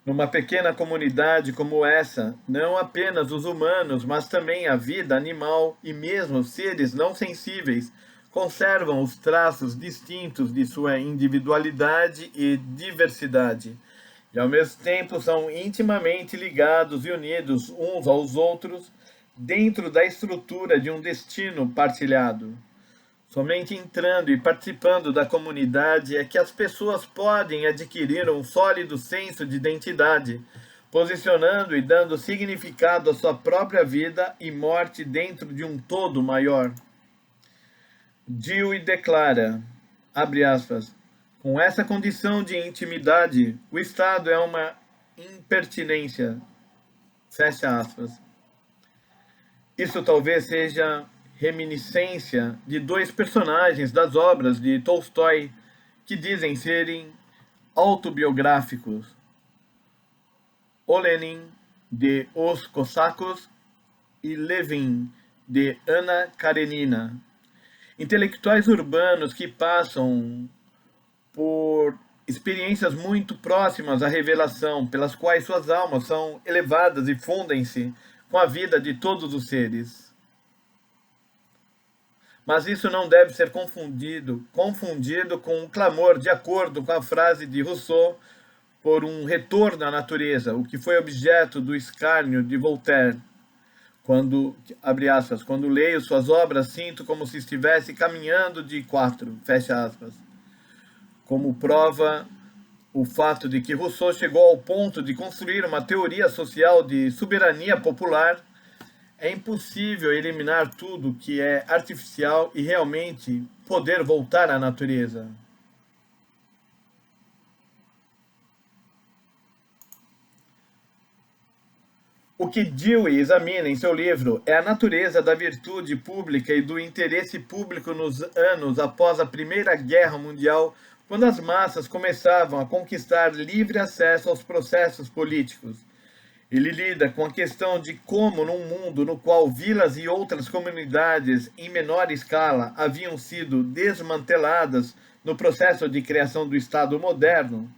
A: Numa pequena comunidade como essa, não apenas os humanos, mas também a vida animal e mesmo seres não sensíveis conservam os traços distintos de sua individualidade e diversidade, e ao mesmo tempo são intimamente ligados e unidos uns aos outros dentro da estrutura de um destino partilhado. Somente entrando e participando da comunidade é que as pessoas podem adquirir um sólido senso de identidade, posicionando e dando significado à sua própria vida e morte dentro de um todo maior. Dewey declara, abre aspas, com essa condição de intimidade, o Estado é uma impertinência, fecha aspas. Isso talvez seja reminiscência de dois personagens das obras de Tolstói que dizem serem autobiográficos. Olenin, de Os Cossacos, e Levin, de Anna Karenina. Intelectuais urbanos que passam por experiências muito próximas à revelação, pelas quais suas almas são elevadas e fundem-se com a vida de todos os seres. Mas isso não deve ser confundido com um clamor de acordo com a frase de Rousseau por um retorno à natureza, o que foi objeto do escárnio de Voltaire. Quando, abre aspas, quando leio suas obras, sinto como se estivesse caminhando de quatro, fecha aspas. Como prova o fato de que Rousseau chegou ao ponto de construir uma teoria social de soberania popular, é impossível eliminar tudo que é artificial e realmente poder voltar à natureza. O que Dewey examina em seu livro é a natureza da virtude pública e do interesse público nos anos após a Primeira Guerra Mundial, quando as massas começavam a conquistar livre acesso aos processos políticos. Ele lida com a questão de como, num mundo no qual vilas e outras comunidades em menor escala haviam sido desmanteladas no processo de criação do Estado moderno,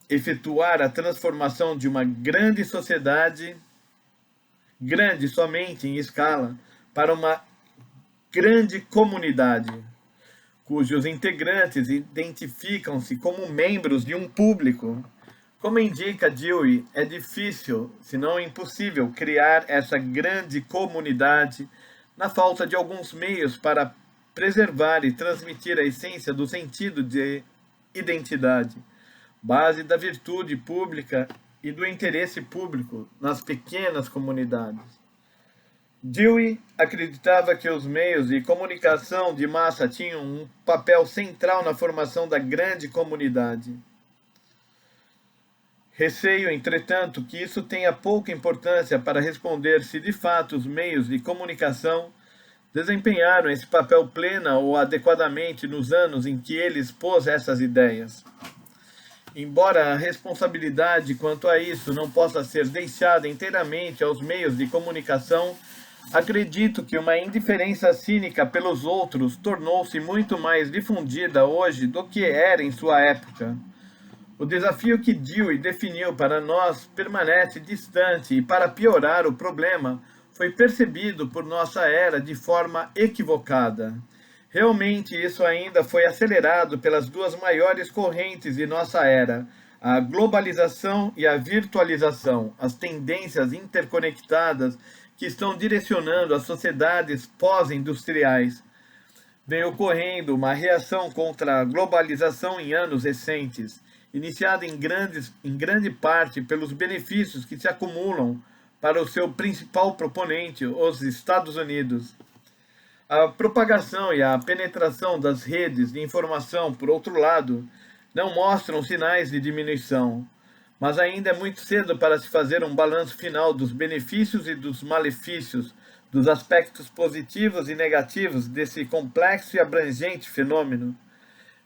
A: efetuar a transformação de uma grande sociedade, grande somente em escala, para uma grande comunidade, cujos integrantes identificam-se como membros de um público. Como indica Dewey, é difícil, se não impossível, criar essa grande comunidade na falta de alguns meios para preservar e transmitir a essência do sentido de identidade, base da virtude pública e do interesse público nas pequenas comunidades. Dewey acreditava que os meios de comunicação de massa tinham um papel central na formação da grande comunidade. Receio, entretanto, que isso tenha pouca importância para responder se de fato os meios de comunicação desempenharam esse papel plena ou adequadamente nos anos em que ele expôs essas ideias. Embora a responsabilidade quanto a isso não possa ser deixada inteiramente aos meios de comunicação, acredito que uma indiferença cínica pelos outros tornou-se muito mais difundida hoje do que era em sua época. O desafio que Dewey definiu para nós permanece distante e, para piorar o problema, foi percebido por nossa era de forma equivocada. Realmente, isso ainda foi acelerado pelas duas maiores correntes de nossa era, a globalização e a virtualização, as tendências interconectadas que estão direcionando as sociedades pós-industriais. Vem ocorrendo uma reação contra a globalização em anos recentes, iniciada em grande parte pelos benefícios que se acumulam para o seu principal proponente, os Estados Unidos. A propagação e a penetração das redes de informação, por outro lado, não mostram sinais de diminuição, mas ainda é muito cedo para se fazer um balanço final dos benefícios e dos malefícios, dos aspectos positivos e negativos desse complexo e abrangente fenômeno.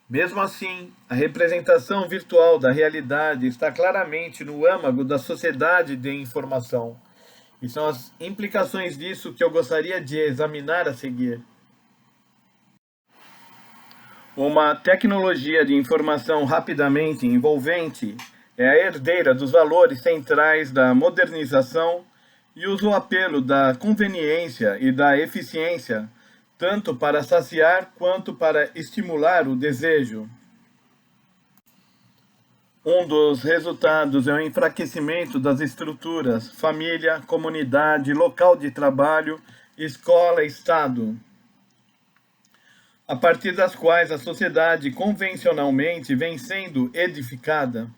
A: Mesmo assim, a representação virtual da realidade está claramente no âmago da sociedade de informação. E são as implicações disso que eu gostaria de examinar a seguir. Uma tecnologia de informação rapidamente envolvente é a herdeira dos valores centrais da modernização e usa o apelo da conveniência e da eficiência, tanto para saciar quanto para estimular o desejo. Um dos resultados é o enfraquecimento das estruturas, família, comunidade, local de trabalho, escola, Estado, a partir das quais a sociedade convencionalmente vem sendo edificada.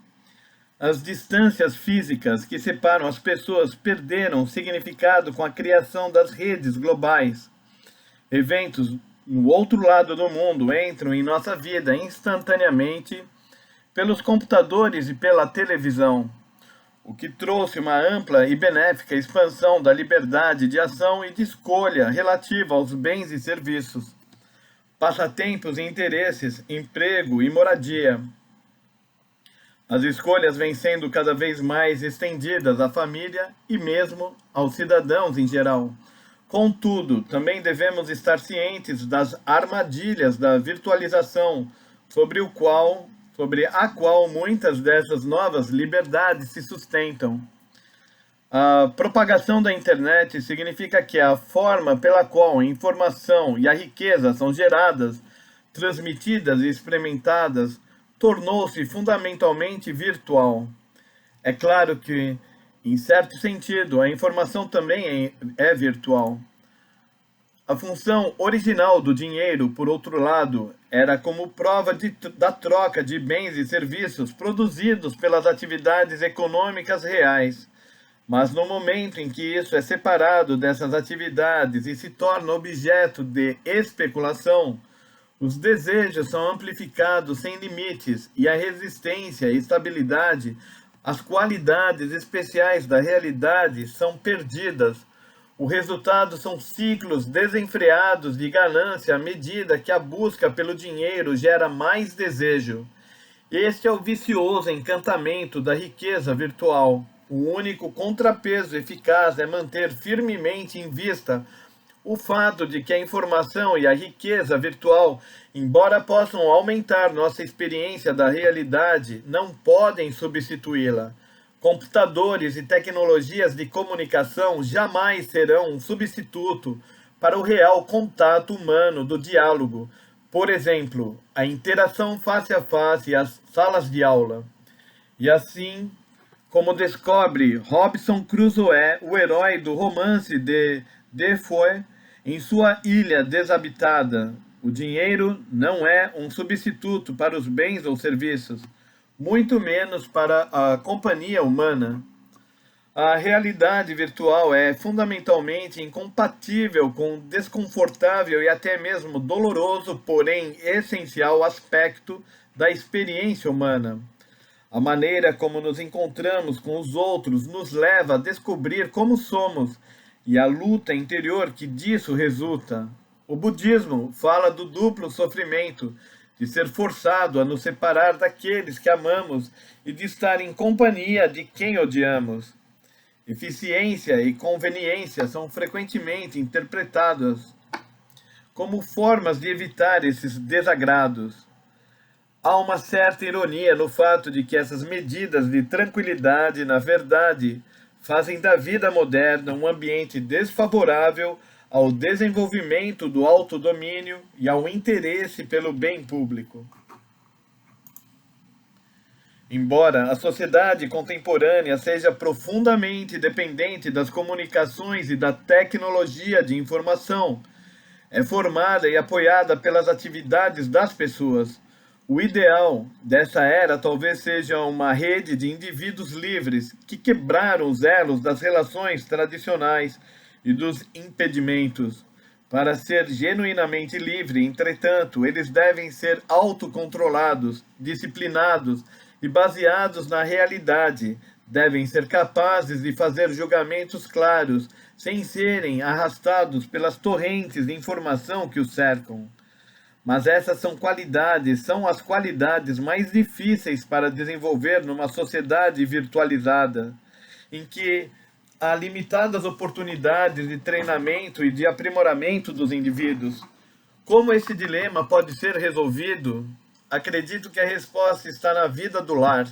A: As distâncias físicas que separam as pessoas perderam significado com a criação das redes globais. Eventos no outro lado do mundo entram em nossa vida instantaneamente pelos computadores e pela televisão, o que trouxe uma ampla e benéfica expansão da liberdade de ação e de escolha relativa aos bens e serviços, passatempos e interesses, emprego e moradia. As escolhas vêm sendo cada vez mais estendidas à família e mesmo aos cidadãos em geral. Contudo, também devemos estar cientes das armadilhas da virtualização, sobre a qual muitas dessas novas liberdades se sustentam. A propagação da internet significa que a forma pela qual a informação e a riqueza são geradas, transmitidas e experimentadas tornou-se fundamentalmente virtual. É claro que, em certo sentido, a informação também é virtual. A função original do dinheiro, por outro lado, era como prova da troca de bens e serviços produzidos pelas atividades econômicas reais. Mas no momento em que isso é separado dessas atividades e se torna objeto de especulação, os desejos são amplificados sem limites e a resistência e estabilidade, as qualidades especiais da realidade são perdidas. O resultado são ciclos desenfreados de ganância à medida que a busca pelo dinheiro gera mais desejo. Este é o vicioso encantamento da riqueza virtual. O único contrapeso eficaz é manter firmemente em vista o fato de que a informação e a riqueza virtual, embora possam aumentar nossa experiência da realidade, não podem substituí-la. Computadores e tecnologias de comunicação jamais serão um substituto para o real contato humano do diálogo. Por exemplo, a interação face a face e as salas de aula. E assim, como descobre Robinson Crusoe, o herói do romance de Defoe, em sua ilha desabitada, o dinheiro não é um substituto para os bens ou serviços, muito menos para a companhia humana. A realidade virtual é fundamentalmente incompatível com o desconfortável e até mesmo doloroso, porém essencial aspecto da experiência humana. A maneira como nos encontramos com os outros nos leva a descobrir como somos e a luta interior que disso resulta. O budismo fala do duplo sofrimento, de ser forçado a nos separar daqueles que amamos e de estar em companhia de quem odiamos. Eficiência e conveniência são frequentemente interpretadas como formas de evitar esses desagrados. Há uma certa ironia no fato de que essas medidas de tranquilidade, na verdade, fazem da vida moderna um ambiente desfavorável ao desenvolvimento do autodomínio e ao interesse pelo bem público. Embora a sociedade contemporânea seja profundamente dependente das comunicações e da tecnologia de informação, é formada e apoiada pelas atividades das pessoas. O ideal dessa era talvez seja uma rede de indivíduos livres que quebraram os elos das relações tradicionais e dos impedimentos. Para ser genuinamente livre, entretanto, eles devem ser autocontrolados, disciplinados e baseados na realidade. Devem ser capazes de fazer julgamentos claros, sem serem arrastados pelas torrentes de informação que os cercam. Mas essas são as qualidades mais difíceis para desenvolver numa sociedade virtualizada, em que há limitadas oportunidades de treinamento e de aprimoramento dos indivíduos. Como esse dilema pode ser resolvido? Acredito que a resposta está na vida do lar,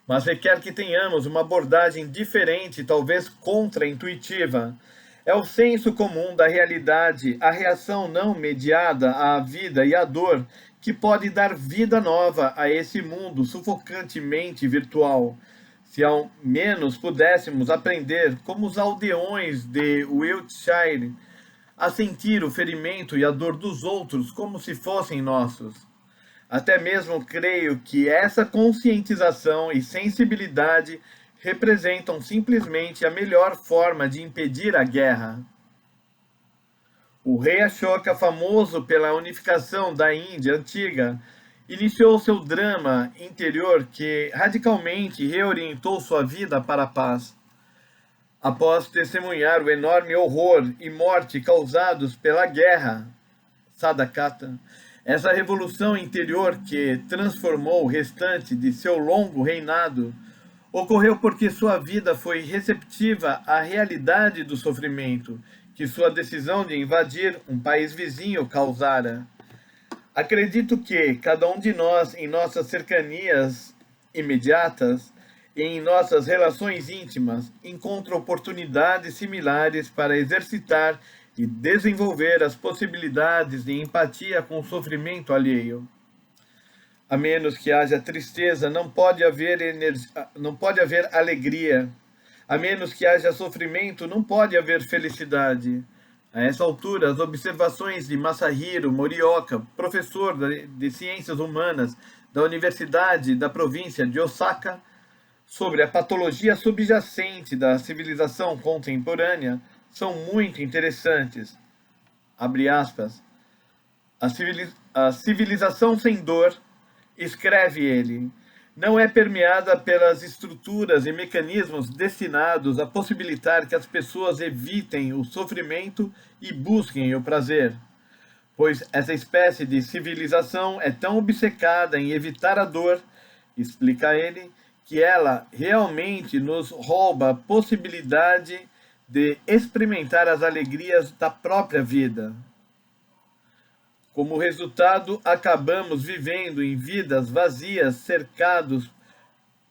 A: mas requer que tenhamos uma abordagem diferente, talvez contra-intuitiva. É o senso comum da realidade, a reação não mediada à vida e à dor, que pode dar vida nova a esse mundo sufocantemente virtual. Se ao menos pudéssemos aprender, como os aldeões de Wiltshire, a sentir o ferimento e a dor dos outros como se fossem nossos. Até mesmo creio que essa conscientização e sensibilidade representam simplesmente a melhor forma de impedir a guerra. O rei Ashoka, famoso pela unificação da Índia antiga, iniciou seu drama interior que radicalmente reorientou sua vida para a paz. Após testemunhar o enorme horror e morte causados pela guerra, Sadakata, essa revolução interior que transformou o restante de seu longo reinado, ocorreu porque sua vida foi receptiva à realidade do sofrimento que sua decisão de invadir um país vizinho causara. Acredito que cada um de nós, em nossas cercanias imediatas e em nossas relações íntimas, encontra oportunidades similares para exercitar e desenvolver as possibilidades de empatia com o sofrimento alheio. A menos que haja tristeza, não pode haver alegria. A menos que haja sofrimento, não pode haver felicidade. A essa altura, as observações de Masahiro Morioka, professor de Ciências Humanas da Universidade da província de Osaka, sobre a patologia subjacente da civilização contemporânea, são muito interessantes. Abre aspas. A civilização sem dor, escreve ele, não é permeada pelas estruturas e mecanismos destinados a possibilitar que as pessoas evitem o sofrimento e busquem o prazer, pois essa espécie de civilização é tão obcecada em evitar a dor, explica ele, que ela realmente nos rouba a possibilidade de experimentar as alegrias da própria vida. Como resultado, acabamos vivendo em vidas vazias, cercados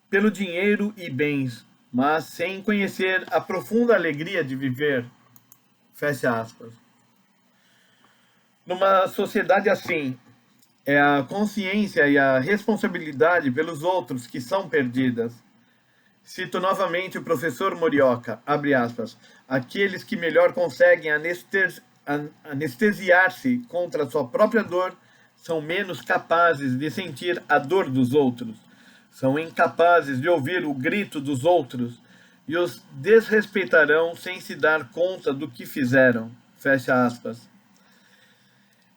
A: pelo dinheiro e bens, mas sem conhecer a profunda alegria de viver. Fecha aspas. Numa sociedade assim, é a consciência e a responsabilidade pelos outros que são perdidas. Cito novamente o professor Morioka, abre aspas, aqueles que melhor conseguem anestesiar-se contra a sua própria dor são menos capazes de sentir a dor dos outros, são incapazes de ouvir o grito dos outros e os desrespeitarão sem se dar conta do que fizeram. Fecha aspas.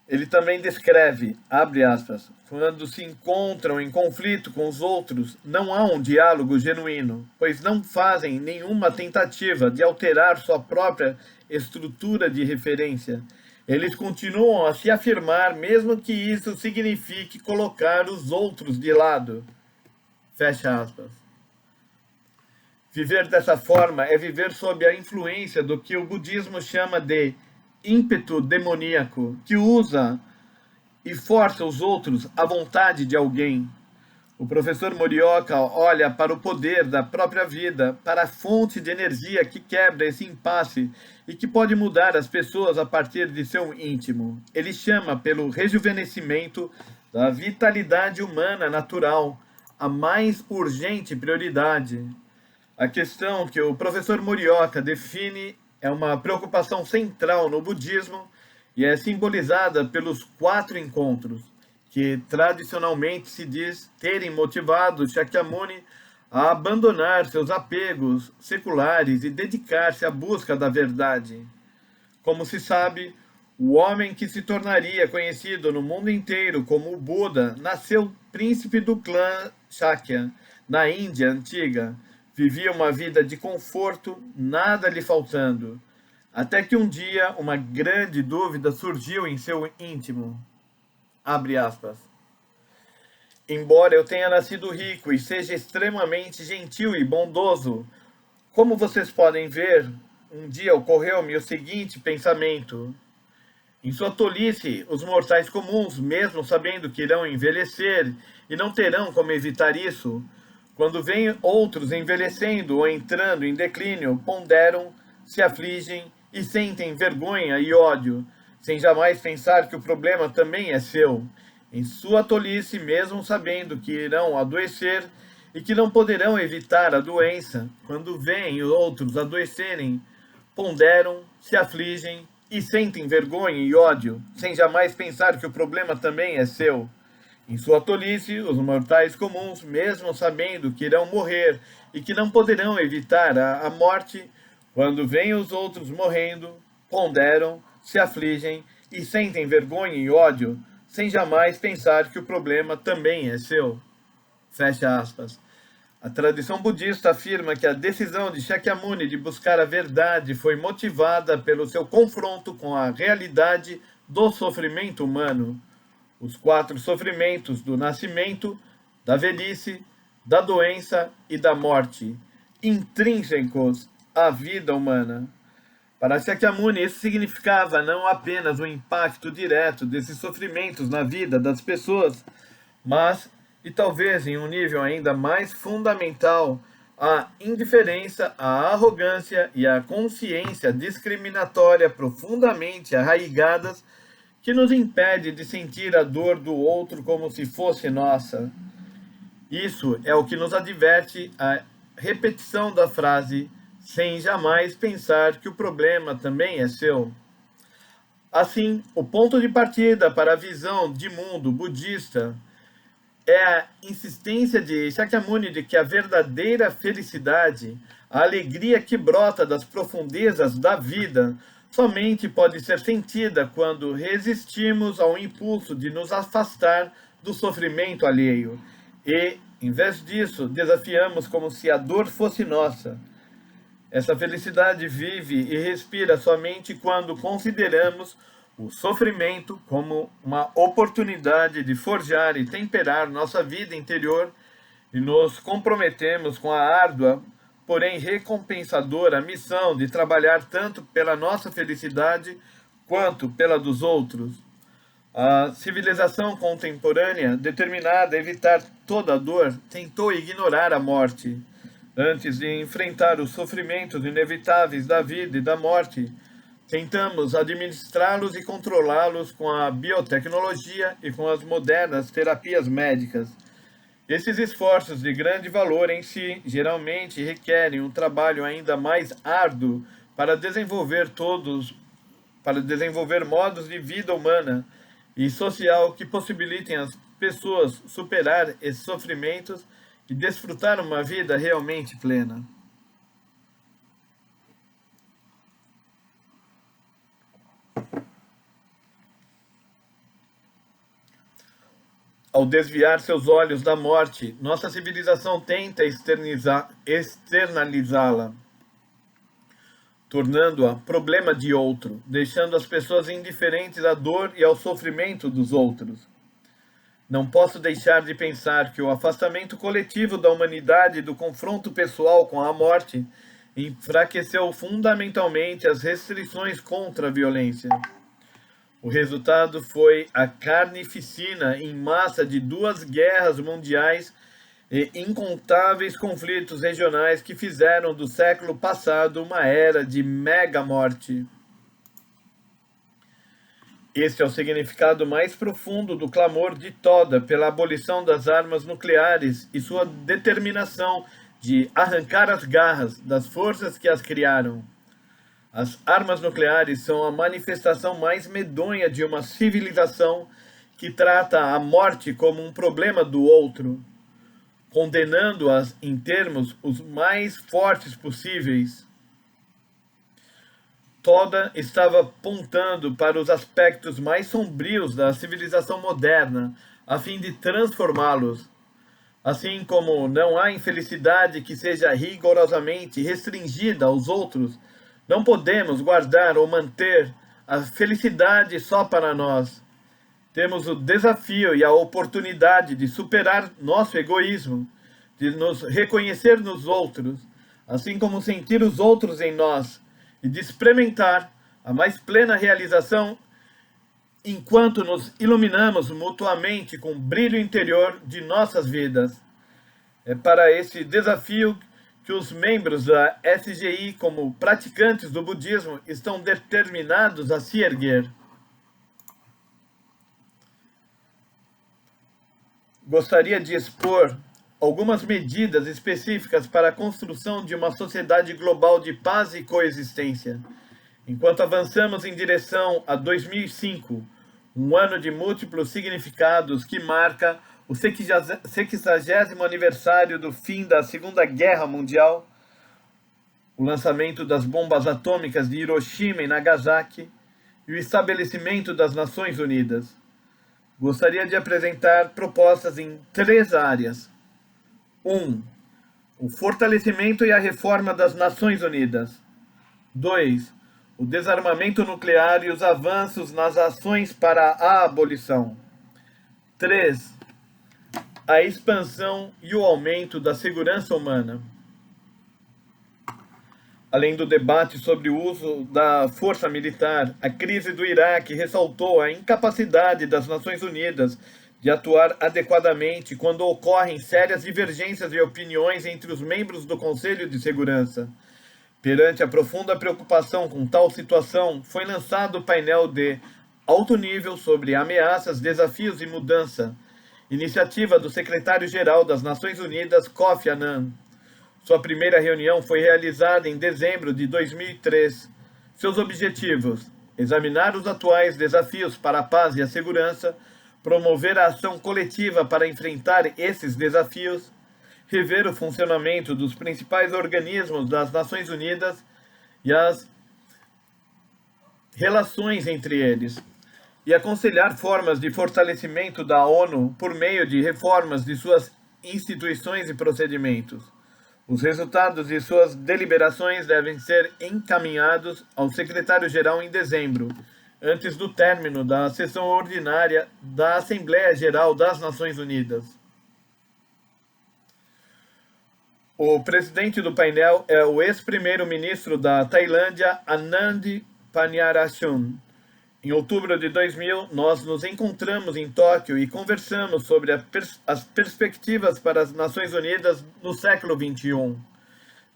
A: Ele também descreve, abre aspas, quando se encontram em conflito com os outros, não há um diálogo genuíno, pois não fazem nenhuma tentativa de alterar sua própria estrutura de referência. Eles continuam a se afirmar, mesmo que isso signifique colocar os outros de lado. Fecha aspas. Viver dessa forma é viver sob a influência do que o budismo chama de ímpeto demoníaco, que usa e força os outros à vontade de alguém. O professor Morioka olha para o poder da própria vida, para a fonte de energia que quebra esse impasse e que pode mudar as pessoas a partir de seu íntimo. Ele chama pelo rejuvenescimento da vitalidade humana natural, a mais urgente prioridade. A questão que o professor Morioka define é uma preocupação central no budismo e é simbolizada pelos 4 encontros, que tradicionalmente se diz terem motivado Shakyamuni a abandonar seus apegos seculares e dedicar-se à busca da verdade. Como se sabe, o homem que se tornaria conhecido no mundo inteiro como o Buda nasceu príncipe do clã Shakya, na Índia antiga. Vivia uma vida de conforto, nada lhe faltando. Até que um dia uma grande dúvida surgiu em seu íntimo. Abre aspas. Embora eu tenha nascido rico e seja extremamente gentil e bondoso, Como vocês podem ver, um dia ocorreu-me o seguinte pensamento: em sua tolice, os mortais comuns, mesmo sabendo que irão envelhecer e não terão como evitar isso, quando veem outros envelhecendo ou entrando em declínio, ponderam, se afligem e sentem vergonha e ódio, sem jamais pensar que o problema também é seu. Em sua tolice, mesmo sabendo que irão adoecer e que não poderão evitar a doença, quando veem outros adoecerem, ponderam, se afligem e sentem vergonha e ódio, sem jamais pensar que o problema também é seu. Em sua tolice, os mortais comuns, mesmo sabendo que irão morrer e que não poderão evitar a morte, quando veem os outros morrendo, ponderam, se afligem e sentem vergonha e ódio, sem jamais pensar que o problema também é seu. Fecha aspas. A tradição budista afirma que a decisão de Shakyamuni de buscar a verdade foi motivada pelo seu confronto com a realidade do sofrimento humano. Os 4 sofrimentos do nascimento, da velhice, da doença e da morte, intrínsecos à vida humana. Para Shakyamuni, isso significava não apenas o impacto direto desses sofrimentos na vida das pessoas, mas, e talvez em um nível ainda mais fundamental, a indiferença, a arrogância e a consciência discriminatória profundamente arraigadas que nos impede de sentir a dor do outro como se fosse nossa. Isso é o que nos adverte a repetição da frase, sem jamais pensar que o problema também é seu. Assim, o ponto de partida para a visão de mundo budista é a insistência de Shakyamuni de que a verdadeira felicidade, a alegria que brota das profundezas da vida, somente pode ser sentida quando resistimos ao impulso de nos afastar do sofrimento alheio e, em vez disso, desafiamos como se a dor fosse nossa. Essa felicidade vive e respira somente quando consideramos o sofrimento como uma oportunidade de forjar e temperar nossa vida interior e nos comprometemos com a árdua, porém recompensadora missão de trabalhar tanto pela nossa felicidade quanto pela dos outros. A civilização contemporânea, determinada a evitar toda a dor, tentou ignorar a morte. Antes de enfrentar os sofrimentos inevitáveis da vida e da morte, tentamos administrá-los e controlá-los com a biotecnologia e com as modernas terapias médicas. Esses esforços de grande valor em si geralmente requerem um trabalho ainda mais árduo para desenvolver modos de vida humana e social que possibilitem às pessoas superar esses sofrimentos e desfrutar uma vida realmente plena. Ao desviar seus olhos da morte, nossa civilização tenta externalizá-la, tornando-a problema de outro, deixando as pessoas indiferentes à dor e ao sofrimento dos outros. Não posso deixar de pensar que o afastamento coletivo da humanidade do confronto pessoal com a morte enfraqueceu fundamentalmente as restrições contra a violência. O resultado foi a carnificina em massa de 2 guerras mundiais e incontáveis conflitos regionais que fizeram do século passado uma era de mega-morte. Este é o significado mais profundo do clamor de Toda pela abolição das armas nucleares e sua determinação de arrancar as garras das forças que as criaram. As armas nucleares são a manifestação mais medonha de uma civilização que trata a morte como um problema do outro, condenando-as em termos os mais fortes possíveis. Toda estava apontando para os aspectos mais sombrios da civilização moderna, a fim de transformá-los. Assim como não há infelicidade que seja rigorosamente restringida aos outros, não podemos guardar ou manter a felicidade só para nós. Temos o desafio e a oportunidade de superar nosso egoísmo, de nos reconhecer nos outros, assim como sentir os outros em nós e de experimentar a mais plena realização enquanto nos iluminamos mutuamente com o brilho interior de nossas vidas. É para esse desafio que os membros da SGI, como praticantes do budismo, estão determinados a se erguer. Gostaria de expor algumas medidas específicas para a construção de uma sociedade global de paz e coexistência. Enquanto avançamos em direção a 2005, um ano de múltiplos significados que marca o 60º aniversário do fim da Segunda Guerra Mundial, o lançamento das bombas atômicas de Hiroshima e Nagasaki e o estabelecimento das Nações Unidas. Gostaria de apresentar propostas em 3 áreas. 1. O fortalecimento e a reforma das Nações Unidas. 2. O desarmamento nuclear e os avanços nas ações para a abolição. 3. A expansão e o aumento da segurança humana. Além do debate sobre o uso da força militar, a crise do Iraque ressaltou a incapacidade das Nações Unidas de atuar adequadamente quando ocorrem sérias divergências de opiniões entre os membros do Conselho de Segurança. Perante a profunda preocupação com tal situação, foi lançado o painel de alto nível sobre ameaças, desafios e mudança, iniciativa do secretário-geral das Nações Unidas, Kofi Annan. Sua primeira reunião foi realizada em dezembro de 2003. Seus objetivos: examinar os atuais desafios para a paz e a segurança, promover a ação coletiva para enfrentar esses desafios, rever o funcionamento dos principais organismos das Nações Unidas e as relações entre eles, e aconselhar formas de fortalecimento da ONU por meio de reformas de suas instituições e procedimentos. Os resultados de suas deliberações devem ser encaminhados ao secretário-geral em dezembro, antes do término da sessão ordinária da Assembleia Geral das Nações Unidas. O presidente do painel é o ex-primeiro-ministro da Tailândia, Anand Paniyarachun. Em outubro de 2000, nós nos encontramos em Tóquio e conversamos sobre as perspectivas para as Nações Unidas no século XXI,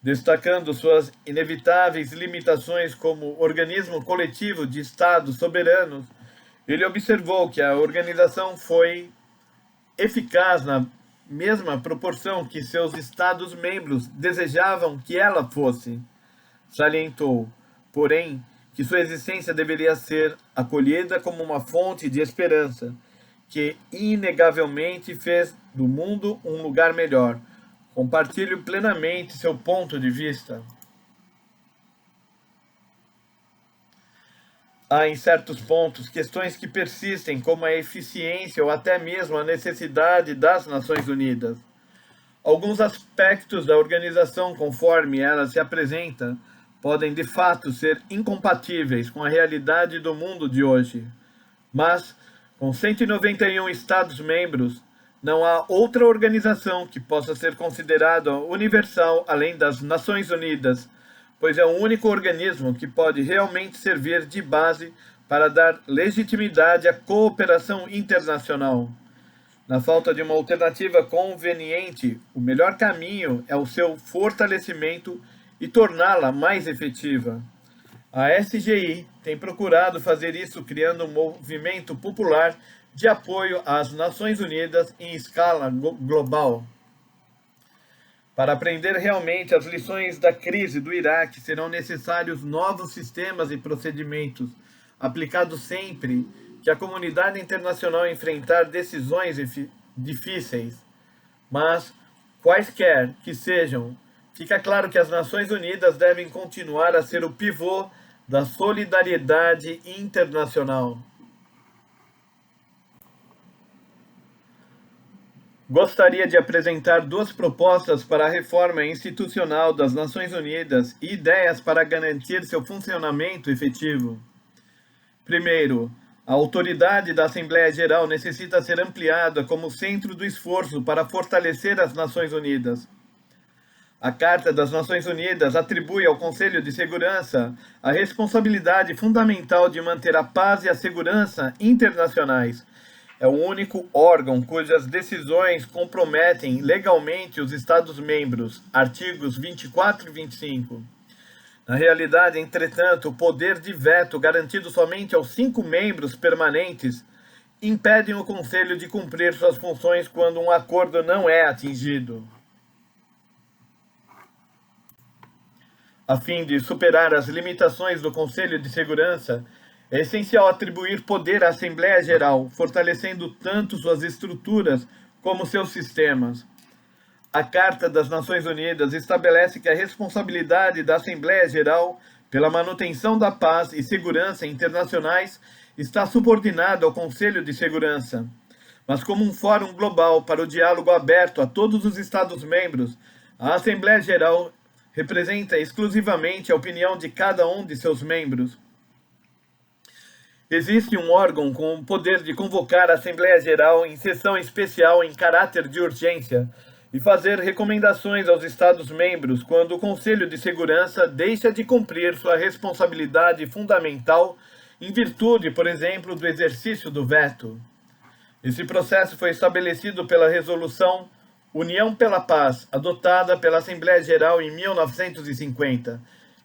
A: destacando suas inevitáveis limitações como organismo coletivo de Estados soberanos. Ele observou que a organização foi eficaz na mesma proporção que seus Estados-membros desejavam que ela fosse. Salientou, porém, que sua existência deveria ser acolhida como uma fonte de esperança, que inegavelmente fez do mundo um lugar melhor. Compartilho plenamente seu ponto de vista. Há, em certos pontos, questões que persistem, como a eficiência ou até mesmo a necessidade das Nações Unidas. Alguns aspectos da organização, conforme ela se apresenta, podem de fato ser incompatíveis com a realidade do mundo de hoje. Mas, com 191 Estados-membros, não há outra organização que possa ser considerada universal além das Nações Unidas, pois é o único organismo que pode realmente servir de base para dar legitimidade à cooperação internacional. Na falta de uma alternativa conveniente, o melhor caminho é o seu fortalecimento e torná-la mais efetiva. A SGI tem procurado fazer isso criando um movimento popular de apoio às Nações Unidas em escala global. Para aprender realmente as lições da crise do Iraque, serão necessários novos sistemas e procedimentos, aplicados sempre que a comunidade internacional enfrentar decisões difíceis. Mas, quaisquer que sejam, fica claro que as Nações Unidas devem continuar a ser o pivô da solidariedade internacional. Gostaria de apresentar 2 propostas para a reforma institucional das Nações Unidas e ideias para garantir seu funcionamento efetivo. Primeiro, a autoridade da Assembleia Geral necessita ser ampliada como centro do esforço para fortalecer as Nações Unidas. A Carta das Nações Unidas atribui ao Conselho de Segurança a responsabilidade fundamental de manter a paz e a segurança internacionais. É o único órgão cujas decisões comprometem legalmente os Estados-membros, artigos 24 e 25. Na realidade, entretanto, o poder de veto garantido somente aos 5 membros permanentes impedem o Conselho de cumprir suas funções quando um acordo não é atingido. A fim de superar as limitações do Conselho de Segurança, é essencial atribuir poder à Assembleia Geral, fortalecendo tanto suas estruturas como seus sistemas. A Carta das Nações Unidas estabelece que a responsabilidade da Assembleia Geral pela manutenção da paz e segurança internacionais está subordinada ao Conselho de Segurança. Mas como um fórum global para o diálogo aberto a todos os Estados-membros, a Assembleia Geral representa exclusivamente a opinião de cada um de seus membros. Existe um órgão com o poder de convocar a Assembleia Geral em sessão especial em caráter de urgência e fazer recomendações aos Estados-membros quando o Conselho de Segurança deixa de cumprir sua responsabilidade fundamental em virtude, por exemplo, do exercício do veto. Esse processo foi estabelecido pela Resolução União pela Paz, adotada pela Assembleia Geral em 1950,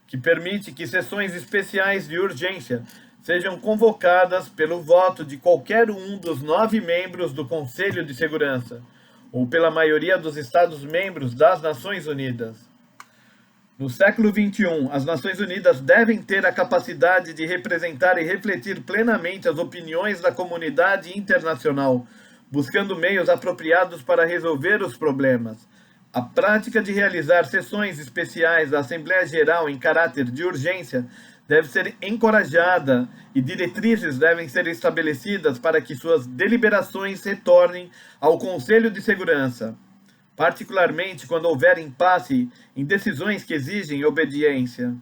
A: que permite que sessões especiais de urgência sejam convocadas pelo voto de qualquer um dos 9 membros do Conselho de Segurança, ou pela maioria dos Estados-membros das Nações Unidas. No século XXI, as Nações Unidas devem ter a capacidade de representar e refletir plenamente as opiniões da comunidade internacional, buscando meios apropriados para resolver os problemas. A prática de realizar sessões especiais da Assembleia Geral em caráter de urgência deve ser encorajada e diretrizes devem ser estabelecidas para que suas deliberações retornem ao Conselho de Segurança, particularmente quando houver impasse em decisões que exigem obediência.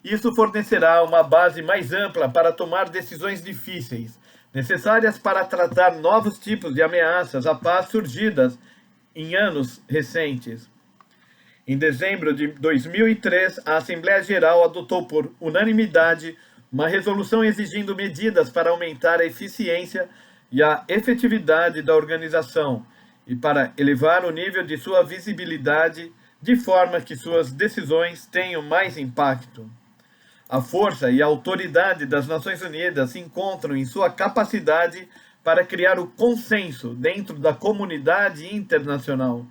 A: Isso fornecerá uma base mais ampla para tomar decisões difíceis, necessárias para tratar novos tipos de ameaças à paz surgidas em anos recentes. Em dezembro de 2003, a Assembleia Geral adotou por unanimidade uma resolução exigindo medidas para aumentar a eficiência e a efetividade da organização e para elevar o nível de sua visibilidade de forma que suas decisões tenham mais impacto. A força e a autoridade das Nações Unidas se encontram em sua capacidade para criar o consenso dentro da comunidade internacional.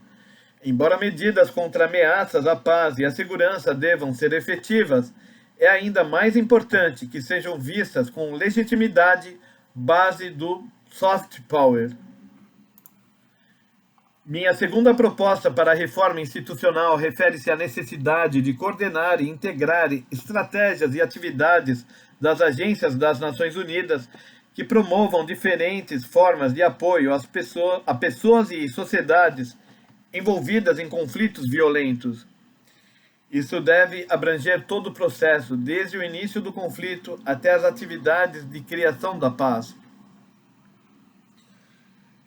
A: Embora medidas contra ameaças à paz e à segurança devam ser efetivas, é ainda mais importante que sejam vistas com legitimidade base do soft power. Minha segunda proposta para a reforma institucional refere-se à necessidade de coordenar e integrar estratégias e atividades das agências das Nações Unidas que promovam diferentes formas de apoio a pessoas e sociedades envolvidas em conflitos violentos. Isso deve abranger todo o processo, desde o início do conflito até as atividades de criação da paz.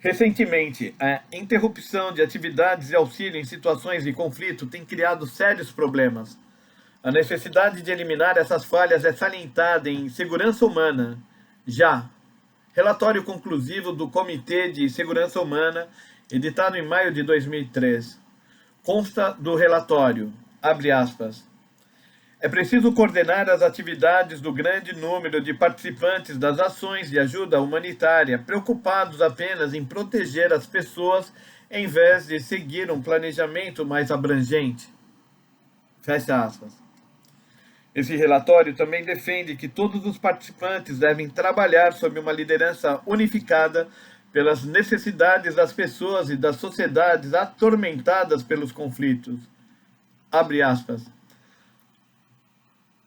A: Recentemente, a interrupção de atividades de auxílio em situações de conflito tem criado sérios problemas. A necessidade de eliminar essas falhas é salientada em Segurança Humana, já. Relatório conclusivo do Comitê de Segurança Humana, editado em maio de 2003. Consta do relatório, abre aspas, é preciso coordenar as atividades do grande número de participantes das ações de ajuda humanitária, preocupados apenas em proteger as pessoas, em vez de seguir um planejamento mais abrangente. Fecha aspas. Esse relatório também defende que todos os participantes devem trabalhar sob uma liderança unificada pelas necessidades das pessoas e das sociedades atormentadas pelos conflitos. Abre aspas.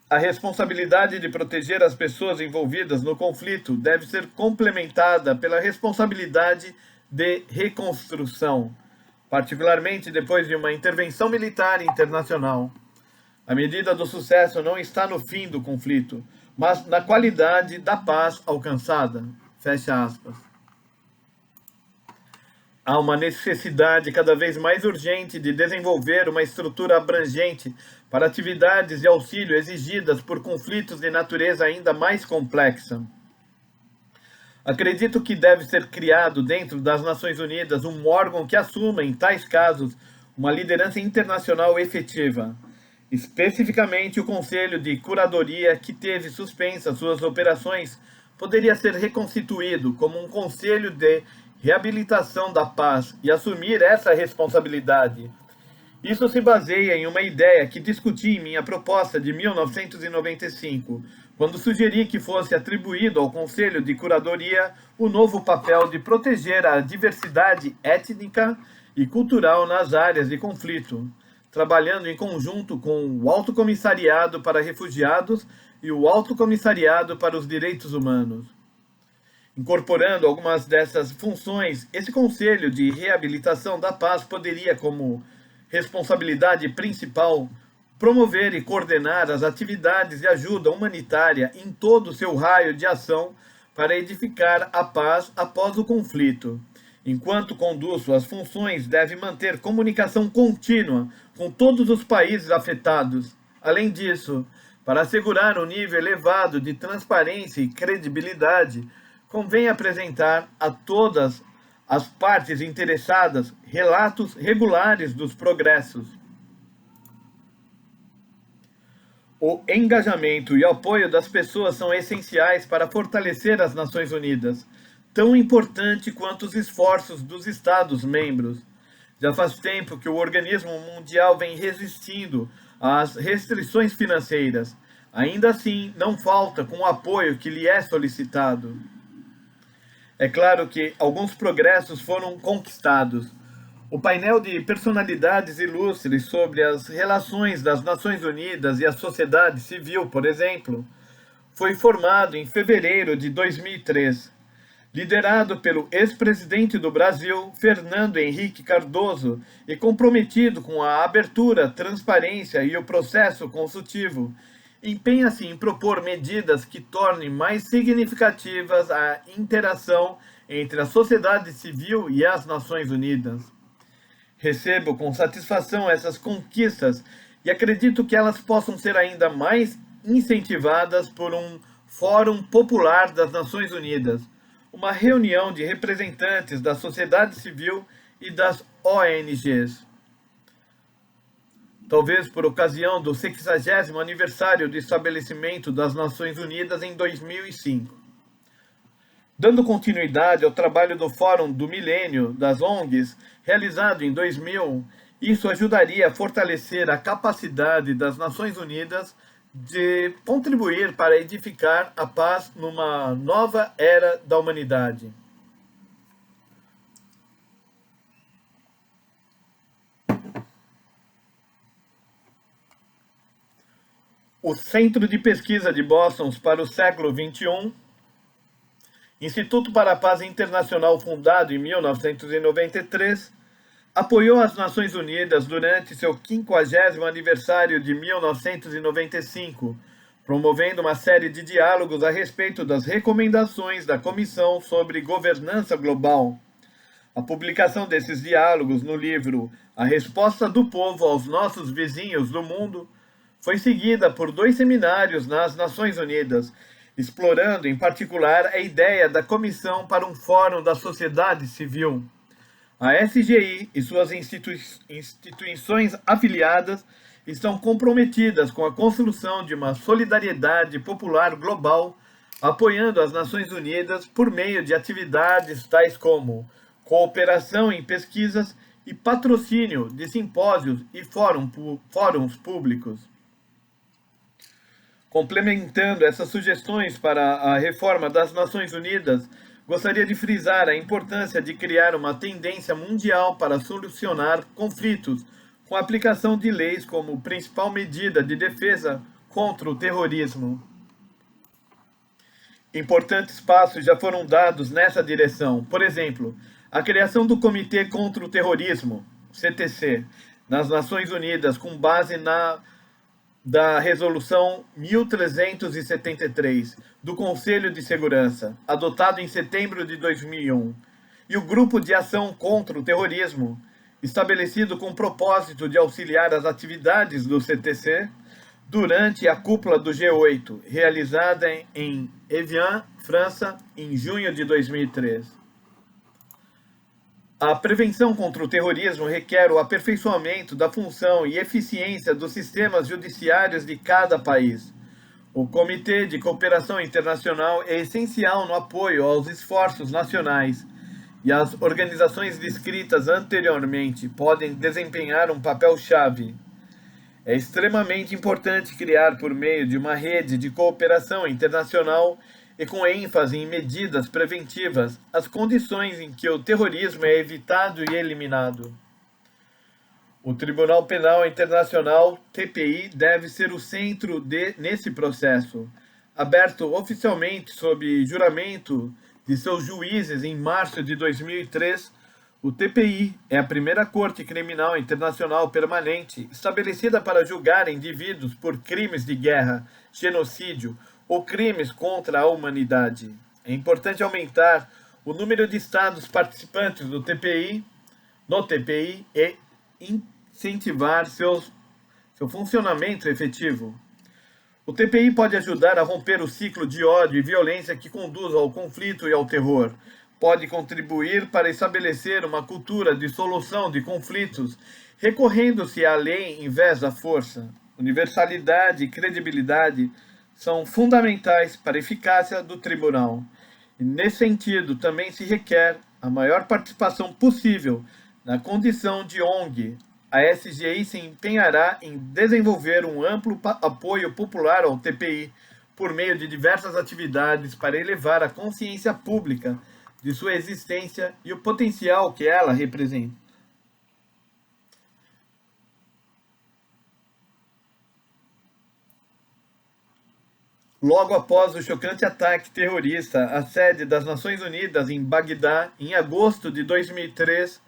A: A responsabilidade de proteger as pessoas envolvidas no conflito deve ser complementada pela responsabilidade de reconstrução, particularmente depois de uma intervenção militar internacional. A medida do sucesso não está no fim do conflito, mas na qualidade da paz alcançada. Fecha aspas. Há uma necessidade cada vez mais urgente de desenvolver uma estrutura abrangente para atividades de auxílio exigidas por conflitos de natureza ainda mais complexa. Acredito que deve ser criado dentro das Nações Unidas um órgão que assuma, em tais casos, uma liderança internacional efetiva. Especificamente, o Conselho de Curadoria, que teve suspensas suas operações, poderia ser reconstituído como um Conselho de Reabilitação da Paz e assumir essa responsabilidade. Isso se baseia em uma ideia que discuti em minha proposta de 1995, quando sugeri que fosse atribuído ao Conselho de Curadoria o novo papel de proteger a diversidade étnica e cultural nas áreas de conflito, trabalhando em conjunto com o Alto Comissariado para Refugiados e o Alto Comissariado para os Direitos Humanos. Incorporando algumas dessas funções, esse Conselho de Reabilitação da Paz poderia, como responsabilidade principal, promover e coordenar as atividades de ajuda humanitária em todo o seu raio de ação para edificar a paz após o conflito. Enquanto conduz suas funções, deve manter comunicação contínua com todos os países afetados. Além disso, para assegurar um nível elevado de transparência e credibilidade, convém apresentar a todas as partes interessadas relatos regulares dos progressos. O engajamento e o apoio das pessoas são essenciais para fortalecer as Nações Unidas, tão importante quanto os esforços dos Estados-membros. Já faz tempo que o organismo mundial vem resistindo às restrições financeiras. Ainda assim, não falta com o apoio que lhe é solicitado. É claro que alguns progressos foram conquistados. O painel de personalidades ilustres sobre as relações das Nações Unidas e a sociedade civil, por exemplo, foi formado em fevereiro de 2003, liderado pelo ex-presidente do Brasil, Fernando Henrique Cardoso, e comprometido com a abertura, transparência e o processo consultivo. Empenha-se em propor medidas que tornem mais significativas a interação entre a sociedade civil e as Nações Unidas. Recebo com satisfação essas conquistas e acredito que elas possam ser ainda mais incentivadas por um Fórum Popular das Nações Unidas, uma reunião de representantes da sociedade civil e das ONGs. Talvez por ocasião do 60º aniversário do estabelecimento das Nações Unidas em 2005. Dando continuidade ao trabalho do Fórum do Milênio das ONGs, realizado em 2000, isso ajudaria a fortalecer a capacidade das Nações Unidas de contribuir para edificar a paz numa nova era da humanidade. O Centro de Pesquisa de Boston para o Século XXI, Instituto para a Paz Internacional, fundado em 1993, apoiou as Nações Unidas durante seu 50º aniversário de 1995, promovendo uma série de diálogos a respeito das recomendações da Comissão sobre Governança Global. A publicação desses diálogos no livro A Resposta do Povo aos Nossos Vizinhos do Mundo foi seguida por 2 seminários nas Nações Unidas, explorando em particular a ideia da Comissão para um Fórum da Sociedade Civil. A SGI e suas instituições afiliadas estão comprometidas com a construção de uma solidariedade popular global, apoiando as Nações Unidas por meio de atividades tais como cooperação em pesquisas e patrocínio de simpósios e fóruns públicos. Complementando essas sugestões para a reforma das Nações Unidas, gostaria de frisar a importância de criar uma tendência mundial para solucionar conflitos, com a aplicação de leis como principal medida de defesa contra o terrorismo. Importantes passos já foram dados nessa direção. Por exemplo, a criação do Comitê contra o Terrorismo, CTC, nas Nações Unidas, com base da Resolução 1373 do Conselho de Segurança, adotado em setembro de 2001, e o Grupo de Ação contra o Terrorismo, estabelecido com o propósito de auxiliar as atividades do CTC durante a cúpula do G8, realizada em Evian, França, em junho de 2003. A prevenção contra o terrorismo requer o aperfeiçoamento da função e eficiência dos sistemas judiciários de cada país. O Comitê de Cooperação Internacional é essencial no apoio aos esforços nacionais, e as organizações descritas anteriormente podem desempenhar um papel-chave. É extremamente importante criar, por meio de uma rede de cooperação internacional e com ênfase em medidas preventivas, as condições em que o terrorismo é evitado e eliminado. O Tribunal Penal Internacional, TPI, deve ser o centro nesse processo. Aberto oficialmente sob juramento de seus juízes em março de 2003, o TPI é a primeira Corte Criminal Internacional permanente estabelecida para julgar indivíduos por crimes de guerra, genocídio ou crimes contra a humanidade. É importante aumentar o número de estados participantes no TPI e incentivar seu funcionamento efetivo. O TPI pode ajudar a romper o ciclo de ódio e violência que conduz ao conflito e ao terror. Pode contribuir para estabelecer uma cultura de solução de conflitos, recorrendo-se à lei em vez da força. Universalidade e credibilidade são fundamentais para a eficácia do tribunal. E, nesse sentido, também se requer a maior participação possível na condição de ONG. A SGI se empenhará em desenvolver um amplo apoio popular ao TPI por meio de diversas atividades para elevar a consciência pública de sua existência e o potencial que ela representa. Logo após o chocante ataque terrorista à sede das Nações Unidas em Bagdá, em agosto de 2003,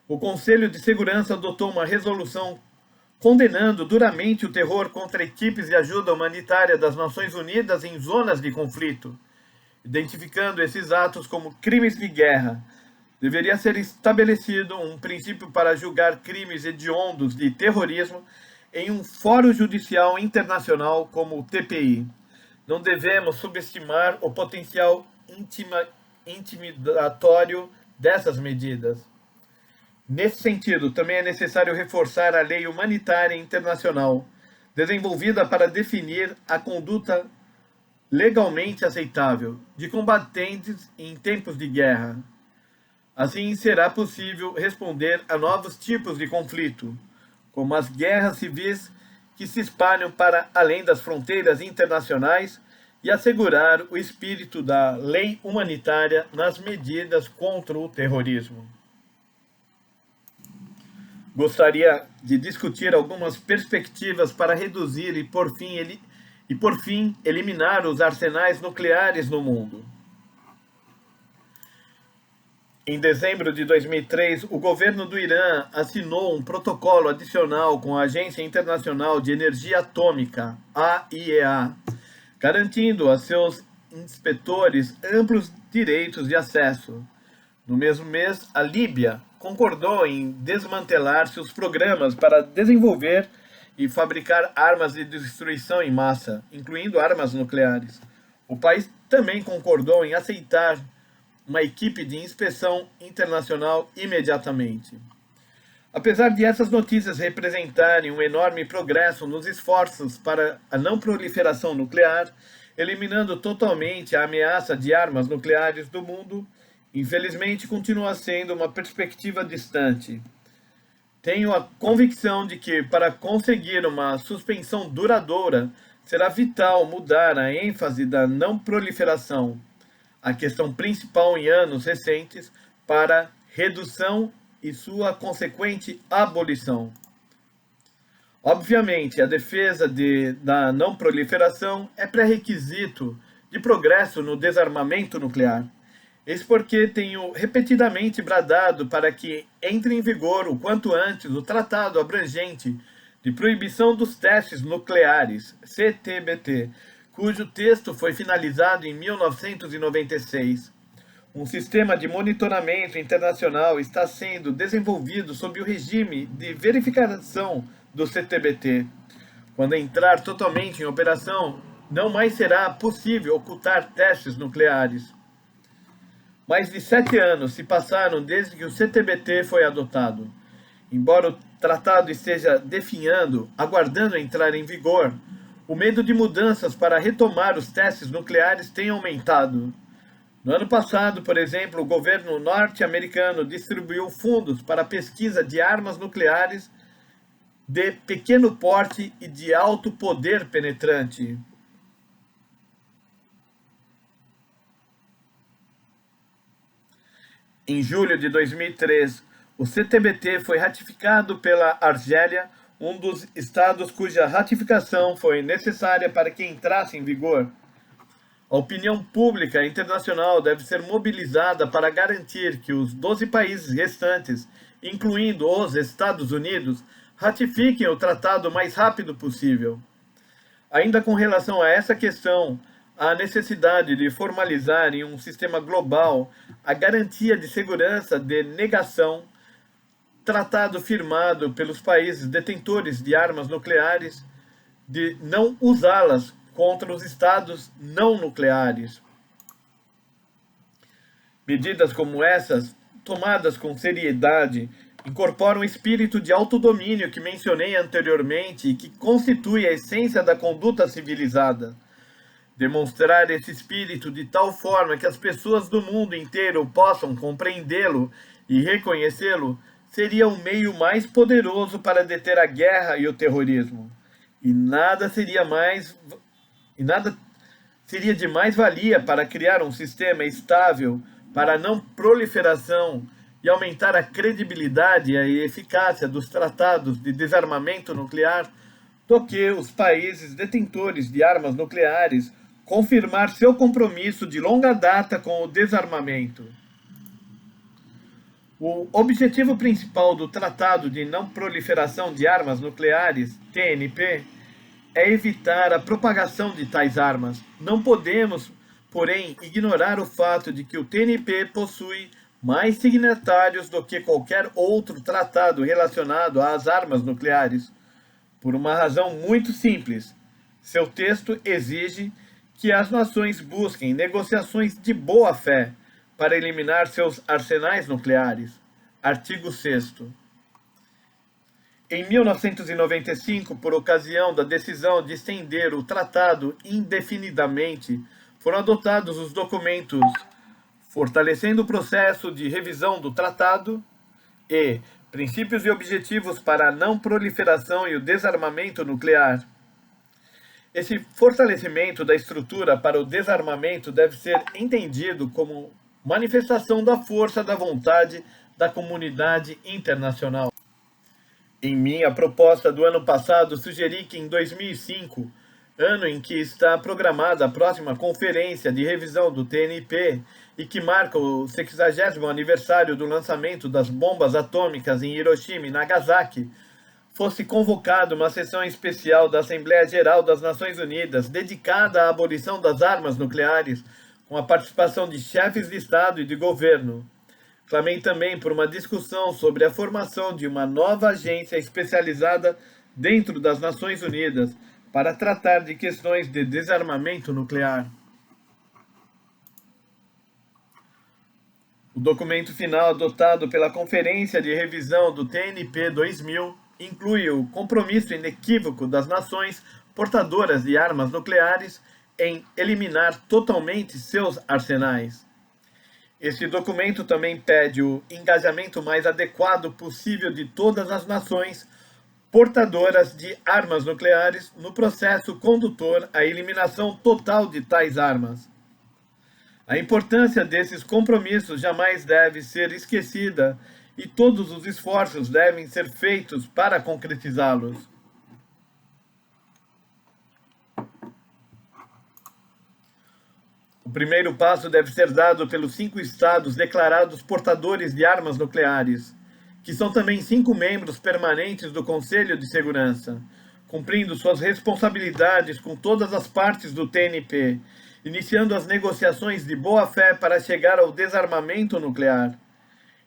A: o Conselho de Segurança adotou uma resolução condenando duramente o terror contra equipes de ajuda humanitária das Nações Unidas em zonas de conflito, identificando esses atos como crimes de guerra. Deveria ser estabelecido um princípio para julgar crimes hediondos de terrorismo em um fórum judicial internacional como o TPI. Não devemos subestimar o potencial intimidatório dessas medidas. Nesse sentido, também é necessário reforçar a lei humanitária internacional, desenvolvida para definir a conduta legalmente aceitável de combatentes em tempos de guerra. Assim, será possível responder a novos tipos de conflito, como as guerras civis que se espalham para além das fronteiras internacionais e assegurar o espírito da lei humanitária nas medidas contra o terrorismo. Gostaria de discutir algumas perspectivas para reduzir e, por fim, eliminar os arsenais nucleares no mundo. Em dezembro de 2003, o governo do Irã assinou um protocolo adicional com a Agência Internacional de Energia Atômica, AIEA, garantindo a seus inspetores amplos direitos de acesso. No mesmo mês, a Líbia concordou em desmantelar seus programas para desenvolver e fabricar armas de destruição em massa, incluindo armas nucleares. O país também concordou em aceitar uma equipe de inspeção internacional imediatamente. Apesar de essas notícias representarem um enorme progresso nos esforços para a não proliferação nuclear, eliminando totalmente a ameaça de armas nucleares do mundo, infelizmente continua sendo uma perspectiva distante. Tenho a convicção de que, para conseguir uma suspensão duradoura, será vital mudar a ênfase da não proliferação, a questão principal em anos recentes, para redução e sua consequente abolição. Obviamente, a defesa da não proliferação é pré-requisito de progresso no desarmamento nuclear. Eis porque tenho repetidamente bradado para que entre em vigor o quanto antes o Tratado Abrangente de Proibição dos Testes Nucleares, CTBT, cujo texto foi finalizado em 1996. Um sistema de monitoramento internacional está sendo desenvolvido sob o regime de verificação do CTBT. Quando entrar totalmente em operação, não mais será possível ocultar testes nucleares. Mais de 7 anos se passaram desde que o CTBT foi adotado. Embora o tratado esteja definhando, aguardando entrar em vigor, o medo de mudanças para retomar os testes nucleares tem aumentado. No ano passado, por exemplo, o governo norte-americano distribuiu fundos para a pesquisa de armas nucleares de pequeno porte e de alto poder penetrante. Em julho de 2003, o CTBT foi ratificado pela Argélia, um dos estados cuja ratificação foi necessária para que entrasse em vigor. A opinião pública internacional deve ser mobilizada para garantir que os 12 países restantes, incluindo os Estados Unidos, ratifiquem o tratado o mais rápido possível. Ainda com relação a essa questão, há necessidade de formalizar em um sistema global a garantia de segurança de negação, tratado firmado pelos países detentores de armas nucleares, de não usá-las contra os estados não nucleares. Medidas como essas, tomadas com seriedade, incorporam o espírito de autodomínio que mencionei anteriormente e que constitui a essência da conduta civilizada. Demonstrar esse espírito de tal forma que as pessoas do mundo inteiro possam compreendê-lo e reconhecê-lo seria o meio mais poderoso para deter a guerra e o terrorismo. E nada seria de mais valia para criar um sistema estável para a não proliferação e aumentar a credibilidade e a eficácia dos tratados de desarmamento nuclear do que os países detentores de armas nucleares confirmar seu compromisso de longa data com o desarmamento. O objetivo principal do Tratado de Não Proliferação de Armas Nucleares, TNP, é evitar a propagação de tais armas. Não podemos, porém, ignorar o fato de que o TNP possui mais signatários do que qualquer outro tratado relacionado às armas nucleares, por uma razão muito simples. Seu texto exige que as nações busquem negociações de boa-fé para eliminar seus arsenais nucleares. Artigo 6º. Em 1995, por ocasião da decisão de estender o tratado indefinidamente, foram adotados os documentos Fortalecendo o Processo de Revisão do Tratado e Princípios e Objetivos para a Não Proliferação e o Desarmamento Nuclear. Esse fortalecimento da estrutura para o desarmamento deve ser entendido como manifestação da força da vontade da comunidade internacional. Em minha proposta do ano passado, sugeri que em 2005, ano em que está programada a próxima conferência de revisão do TNP e que marca o 60º aniversário do lançamento das bombas atômicas em Hiroshima e Nagasaki, fosse convocada uma sessão especial da Assembleia Geral das Nações Unidas dedicada à abolição das armas nucleares, com a participação de chefes de Estado e de governo. Clamei também por uma discussão sobre a formação de uma nova agência especializada dentro das Nações Unidas para tratar de questões de desarmamento nuclear. O documento final adotado pela Conferência de Revisão do TNP 2000 inclui o compromisso inequívoco das nações portadoras de armas nucleares em eliminar totalmente seus arsenais. Este documento também pede o engajamento mais adequado possível de todas as nações portadoras de armas nucleares no processo condutor à eliminação total de tais armas. A importância desses compromissos jamais deve ser esquecida e todos os esforços devem ser feitos para concretizá-los. O primeiro passo deve ser dado pelos 5 estados declarados portadores de armas nucleares, que são também 5 membros permanentes do Conselho de Segurança, cumprindo suas responsabilidades com todas as partes do TNP iniciando as negociações de boa-fé para chegar ao desarmamento nuclear.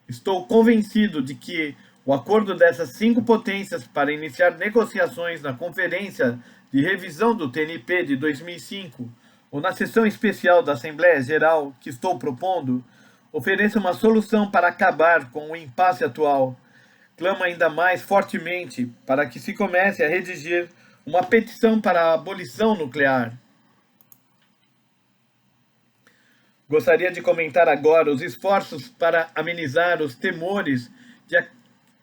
A: Estou convencido de que o acordo dessas 5 potências para iniciar negociações na Conferência de Revisão do TNP de 2005 ou na sessão especial da Assembleia Geral que estou propondo, ofereça uma solução para acabar com o impasse atual. Clamo ainda mais fortemente para que se comece a redigir uma petição para a abolição nuclear. Gostaria de comentar agora os esforços para amenizar os temores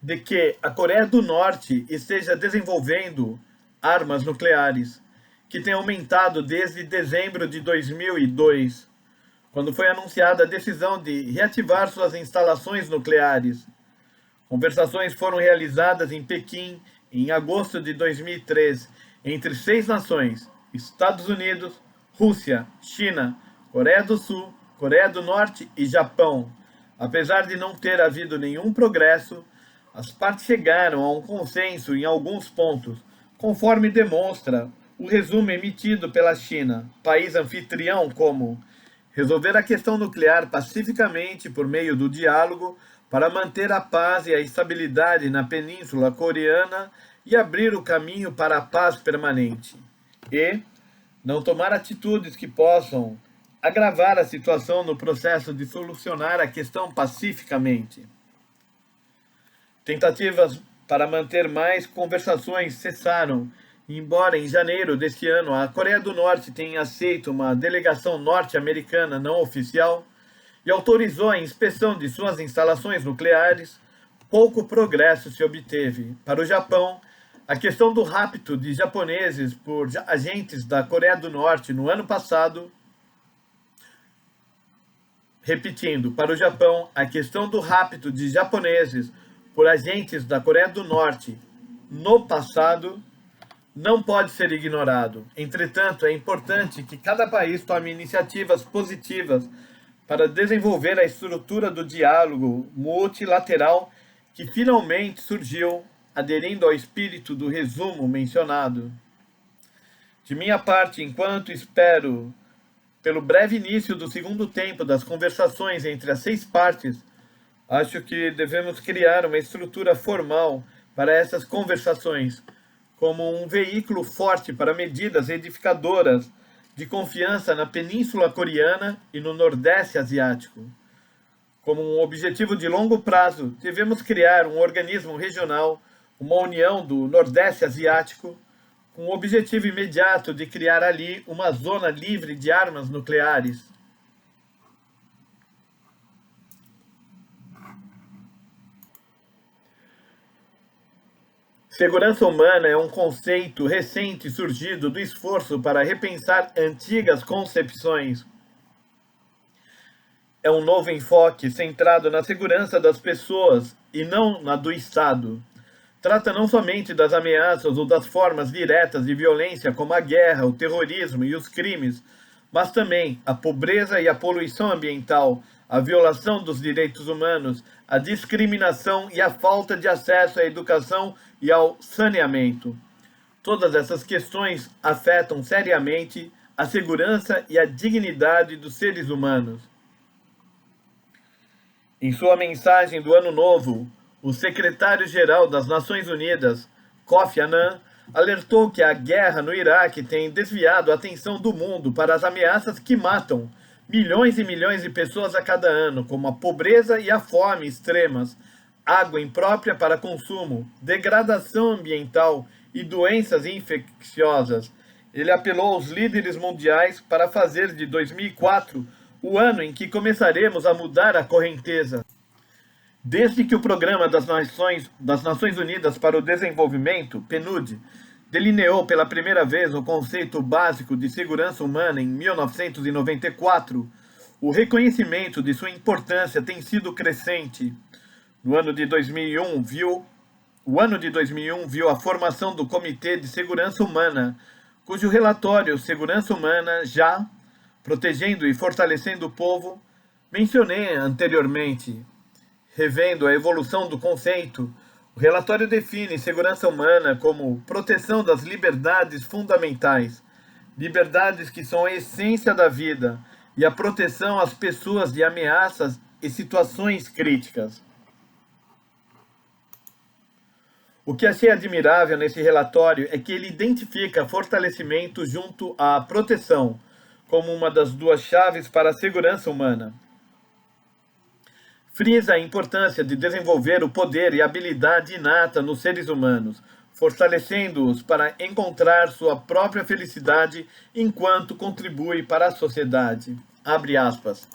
A: de que a Coreia do Norte esteja desenvolvendo armas nucleares, que tem aumentado desde dezembro de 2002, quando foi anunciada a decisão de reativar suas instalações nucleares. Conversações foram realizadas em Pequim em agosto de 2003 entre 6 nações: Estados Unidos, Rússia, China, Coreia do Sul, Coreia do Norte e Japão. Apesar de não ter havido nenhum progresso, as partes chegaram a um consenso em alguns pontos, conforme demonstra o resumo emitido pela China, país anfitrião, como resolver a questão nuclear pacificamente por meio do diálogo para manter a paz e a estabilidade na Península Coreana e abrir o caminho para a paz permanente. E não tomar atitudes que possam agravar a situação no processo de solucionar a questão pacificamente. Tentativas para manter mais conversações cessaram, embora em janeiro deste ano a Coreia do Norte tenha aceito uma delegação norte-americana não oficial e autorizou a inspeção de suas instalações nucleares. Pouco progresso se obteve. Para o Japão, a questão do rapto de japoneses por agentes da Coreia do Norte no ano passado. Repetindo, para o Japão, a questão do rapto de japoneses por agentes da Coreia do Norte no passado não pode ser ignorado. Entretanto, é importante que cada país tome iniciativas positivas para desenvolver a estrutura do diálogo multilateral que finalmente surgiu, aderindo ao espírito do resumo mencionado. De minha parte, enquanto espero pelo breve início do segundo tempo das conversações entre as 6 partes, acho que devemos criar uma estrutura formal para essas conversações, como um veículo forte para medidas edificadoras de confiança na Península Coreana e no Nordeste Asiático. Como um objetivo de longo prazo, devemos criar um organismo regional, uma união do Nordeste Asiático, com o objetivo imediato de criar ali uma zona livre de armas nucleares. Segurança humana é um conceito recente surgido do esforço para repensar antigas concepções. É um novo enfoque centrado na segurança das pessoas e não na do Estado. Trata não somente das ameaças ou das formas diretas de violência como a guerra, o terrorismo e os crimes, mas também a pobreza e a poluição ambiental, a violação dos direitos humanos, a discriminação e a falta de acesso à educação e ao saneamento. Todas essas questões afetam seriamente a segurança e a dignidade dos seres humanos. Em sua mensagem do Ano Novo, o secretário-geral das Nações Unidas, Kofi Annan, alertou que a guerra no Iraque tem desviado a atenção do mundo para as ameaças que matam milhões e milhões de pessoas a cada ano, como a pobreza e a fome extremas, água imprópria para consumo, degradação ambiental e doenças infecciosas. Ele apelou aos líderes mundiais para fazer de 2004 o ano em que começaremos a mudar a correnteza. Desde que o Programa das Nações Unidas para o Desenvolvimento, PNUD, delineou pela primeira vez o conceito básico de segurança humana em 1994, o reconhecimento de sua importância tem sido crescente. O ano de 2001 viu a formação do Comitê de Segurança Humana, cujo relatório Segurança Humana Já, Protegendo e Fortalecendo o Povo, mencionei anteriormente. Revendo a evolução do conceito, o relatório define segurança humana como proteção das liberdades fundamentais, liberdades que são a essência da vida e a proteção às pessoas de ameaças e situações críticas. O que achei admirável nesse relatório é que ele identifica fortalecimento junto à proteção como uma das duas chaves para a segurança humana. Frisa a importância de desenvolver o poder e habilidade inata nos seres humanos, fortalecendo-os para encontrar sua própria felicidade enquanto contribui para a sociedade. Abre aspas.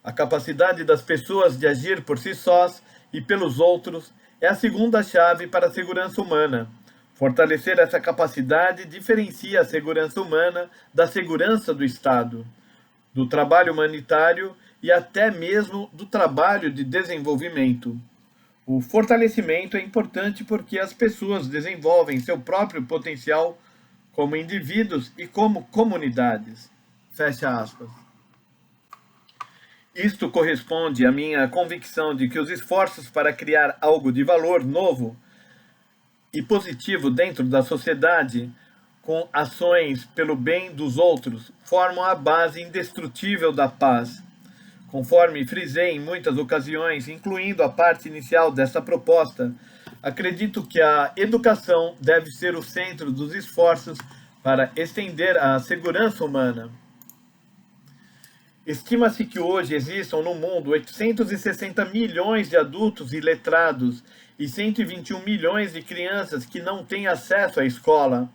A: A capacidade das pessoas de agir por si sós e pelos outros é a segunda chave para a segurança humana. Fortalecer essa capacidade diferencia a segurança humana da segurança do Estado, do trabalho humanitário e até mesmo do trabalho de desenvolvimento. O fortalecimento é importante porque as pessoas desenvolvem seu próprio potencial como indivíduos e como comunidades. Fecha aspas. Isto corresponde à minha convicção de que os esforços para criar algo de valor novo e positivo dentro da sociedade, com ações pelo bem dos outros, formam a base indestrutível da paz. Conforme frisei em muitas ocasiões, incluindo a parte inicial desta proposta, acredito que a educação deve ser o centro dos esforços para estender a segurança humana. Estima-se que hoje existam no mundo 860 milhões de adultos iletrados e 121 milhões de crianças que não têm acesso à escola.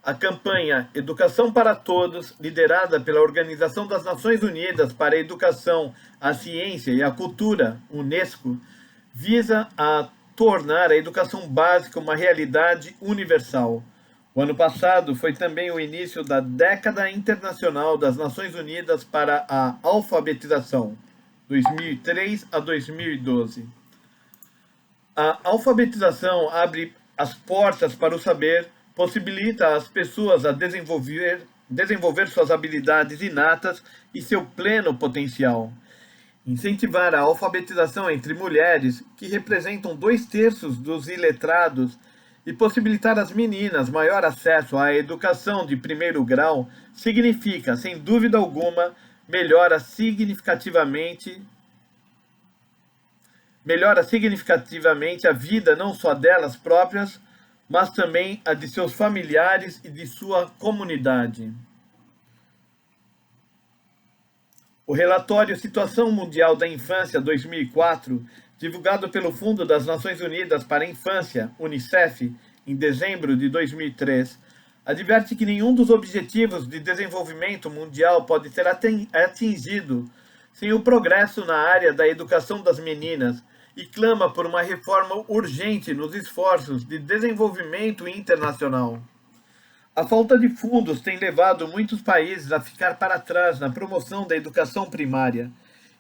A: A campanha Educação para Todos, liderada pela Organização das Nações Unidas para a Educação, a Ciência e a Cultura, UNESCO, visa a tornar a educação básica uma realidade universal. O ano passado foi também o início da Década Internacional das Nações Unidas para a Alfabetização, 2003 a 2012. A alfabetização abre as portas para o saber, possibilita às pessoas a desenvolver suas habilidades inatas e seu pleno potencial. Incentivar a alfabetização entre mulheres, que representam 2/3 dos iletrados, e possibilitar às meninas maior acesso à educação de primeiro grau significa, sem dúvida alguma, melhora significativamente a vida não só delas próprias, mas também a de seus familiares e de sua comunidade. O relatório Situação Mundial da Infância 2004, divulgado pelo Fundo das Nações Unidas para a Infância, UNICEF, em dezembro de 2003, adverte que nenhum dos objetivos de desenvolvimento mundial pode ser atingido sem o progresso na área da educação das meninas e clama por uma reforma urgente nos esforços de desenvolvimento internacional. A falta de fundos tem levado muitos países a ficar para trás na promoção da educação primária.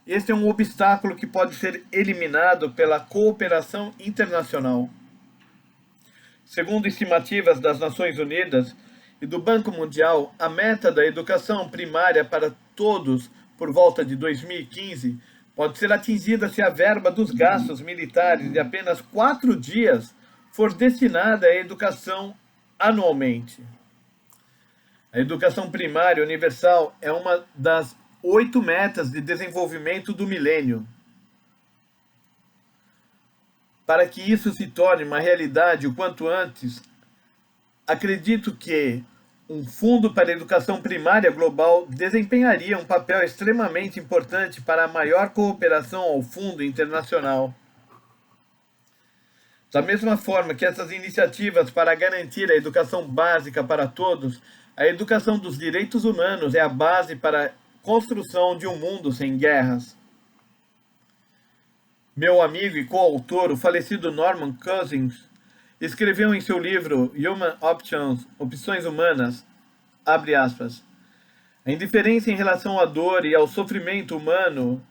A: Este é um obstáculo que pode ser eliminado pela cooperação internacional. Segundo estimativas das Nações Unidas e do Banco Mundial, a meta da educação primária para todos por volta de 2015 pode ser atingida se a verba dos gastos militares de apenas 4 dias for destinada à educação anualmente. A educação primária universal é uma das 8 metas de desenvolvimento do milênio. Para que isso se torne uma realidade o quanto antes, acredito que um fundo para a educação primária global desempenharia um papel extremamente importante para a maior cooperação ao fundo internacional. Da mesma forma que essas iniciativas para garantir a educação básica para todos, a educação dos direitos humanos é a base para a construção de um mundo sem guerras. Meu amigo e coautor, o falecido Norman Cousins, escreveu em seu livro Human Options, Opções Humanas, abre aspas, a indiferença em relação à dor e ao sofrimento humano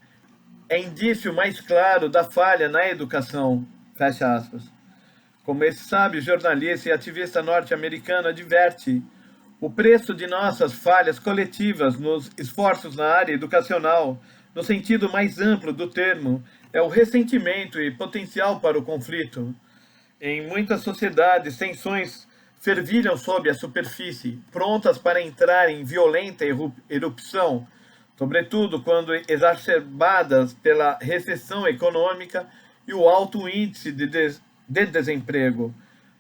A: é indício mais claro da falha na educação, fecha aspas. Como esse sábio jornalista e ativista norte-americano adverte, o preço de nossas falhas coletivas nos esforços na área educacional, no sentido mais amplo do termo, é o ressentimento e potencial para o conflito. Em muitas sociedades, tensões fervilham sob a superfície, prontas para entrar em violenta erupção, sobretudo quando exacerbadas pela recessão econômica e o alto índice de desemprego.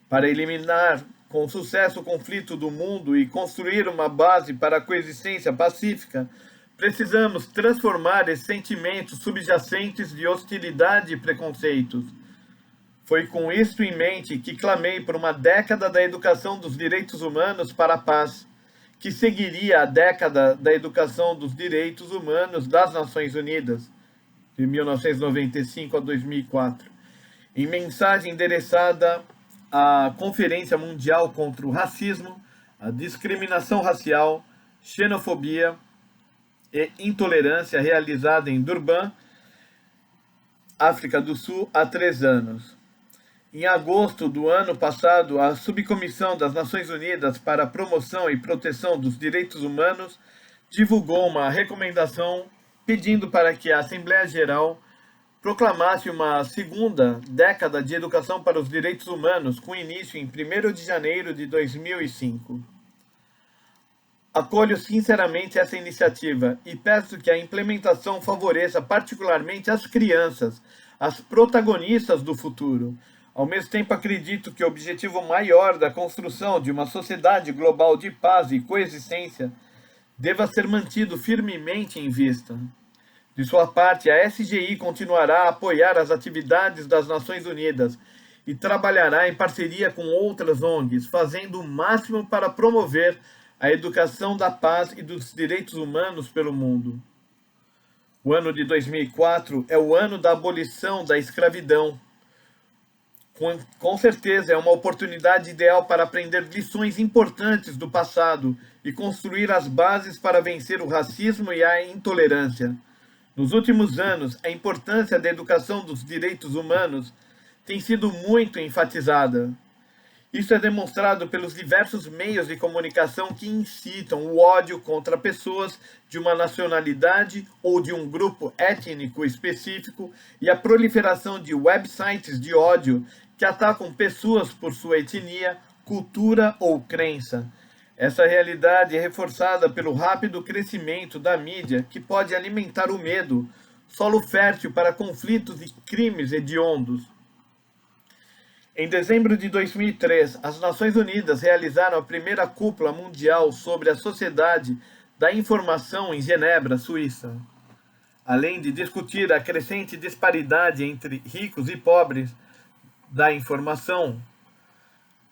A: Para eliminar com sucesso o conflito do mundo e construir uma base para a coexistência pacífica, precisamos transformar esses sentimentos subjacentes de hostilidade e preconceitos. Foi com isto em mente que clamei por uma década da educação dos direitos humanos para a paz, que seguiria a década da educação dos direitos humanos das Nações Unidas, de 1995 a 2004, em mensagem endereçada à Conferência Mundial contra o Racismo, a Discriminação Racial, Xenofobia e Intolerância, realizada em Durban, África do Sul, há 3 anos. Em agosto do ano passado, a Subcomissão das Nações Unidas para a Promoção e Proteção dos Direitos Humanos divulgou uma recomendação pedindo para que a Assembleia Geral proclamasse uma segunda década de educação para os direitos humanos, com início em 1º de janeiro de 2005. Acolho sinceramente essa iniciativa e peço que a implementação favoreça particularmente as crianças, as protagonistas do futuro. Ao mesmo tempo, acredito que o objetivo maior da construção de uma sociedade global de paz e coexistência deva ser mantido firmemente em vista. De sua parte, a SGI continuará a apoiar as atividades das Nações Unidas e trabalhará em parceria com outras ONGs, fazendo o máximo para promover a educação da paz e dos direitos humanos pelo mundo. O ano de 2004 é o ano da abolição da escravidão. Com certeza é uma oportunidade ideal para aprender lições importantes do passado e construir as bases para vencer o racismo e a intolerância. Nos últimos anos, a importância da educação dos direitos humanos tem sido muito enfatizada. Isso é demonstrado pelos diversos meios de comunicação que incitam o ódio contra pessoas de uma nacionalidade ou de um grupo étnico específico e a proliferação de websites de ódio que atacam pessoas por sua etnia, cultura ou crença. Essa realidade é reforçada pelo rápido crescimento da mídia, que pode alimentar o medo, solo fértil para conflitos e crimes hediondos. Em dezembro de 2003, as Nações Unidas realizaram a primeira cúpula mundial sobre a sociedade da informação em Genebra, Suíça. Além de discutir a crescente disparidade entre ricos e pobres da informação,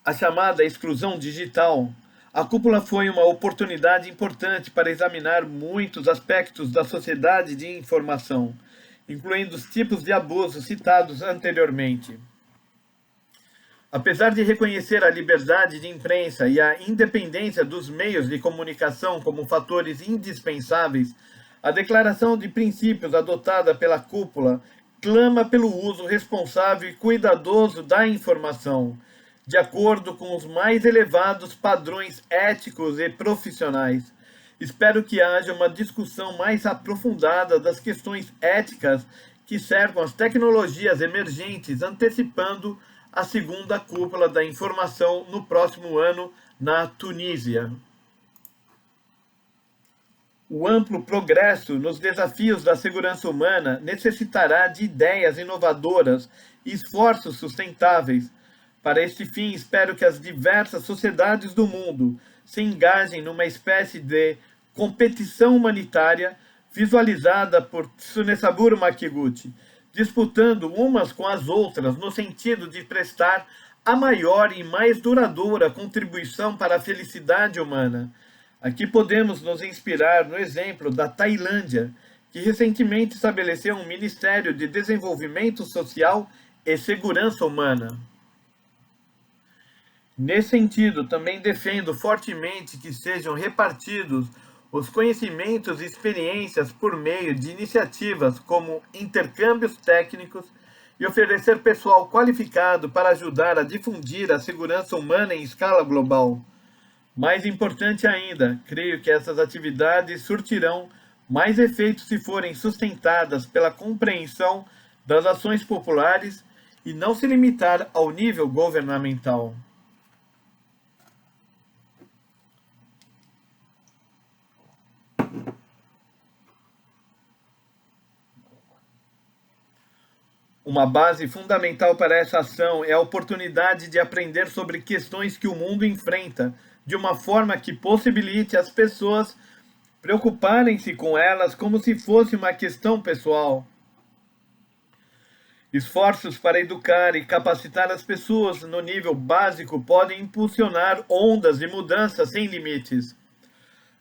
A: a chamada exclusão digital, a cúpula foi uma oportunidade importante para examinar muitos aspectos da sociedade de informação, incluindo os tipos de abuso citados anteriormente. Apesar de reconhecer a liberdade de imprensa e a independência dos meios de comunicação como fatores indispensáveis, a declaração de princípios adotada pela cúpula clama pelo uso responsável e cuidadoso da informação, de acordo com os mais elevados padrões éticos e profissionais. Espero que haja uma discussão mais aprofundada das questões éticas que cercam as tecnologias emergentes, antecipando a segunda cúpula da informação no próximo ano na Tunísia. O amplo progresso nos desafios da segurança humana necessitará de ideias inovadoras e esforços sustentáveis. Para este fim, espero que as diversas sociedades do mundo se engajem numa espécie de competição humanitária visualizada por Tsunesaburo Makiguchi, disputando umas com as outras no sentido de prestar a maior e mais duradoura contribuição para a felicidade humana. Aqui podemos nos inspirar no exemplo da Tailândia, que recentemente estabeleceu um Ministério de Desenvolvimento Social e Segurança Humana. Nesse sentido, também defendo fortemente que sejam repartidos os conhecimentos e experiências por meio de iniciativas como intercâmbios técnicos e oferecer pessoal qualificado para ajudar a difundir a segurança humana em escala global. Mais importante ainda, creio que essas atividades surtirão mais efeitos se forem sustentadas pela compreensão das ações populares e não se limitar ao nível governamental. Uma base fundamental para essa ação é a oportunidade de aprender sobre questões que o mundo enfrenta, de uma forma que possibilite as pessoas preocuparem-se com elas como se fosse uma questão pessoal. Esforços para educar e capacitar as pessoas no nível básico podem impulsionar ondas de mudança sem limites.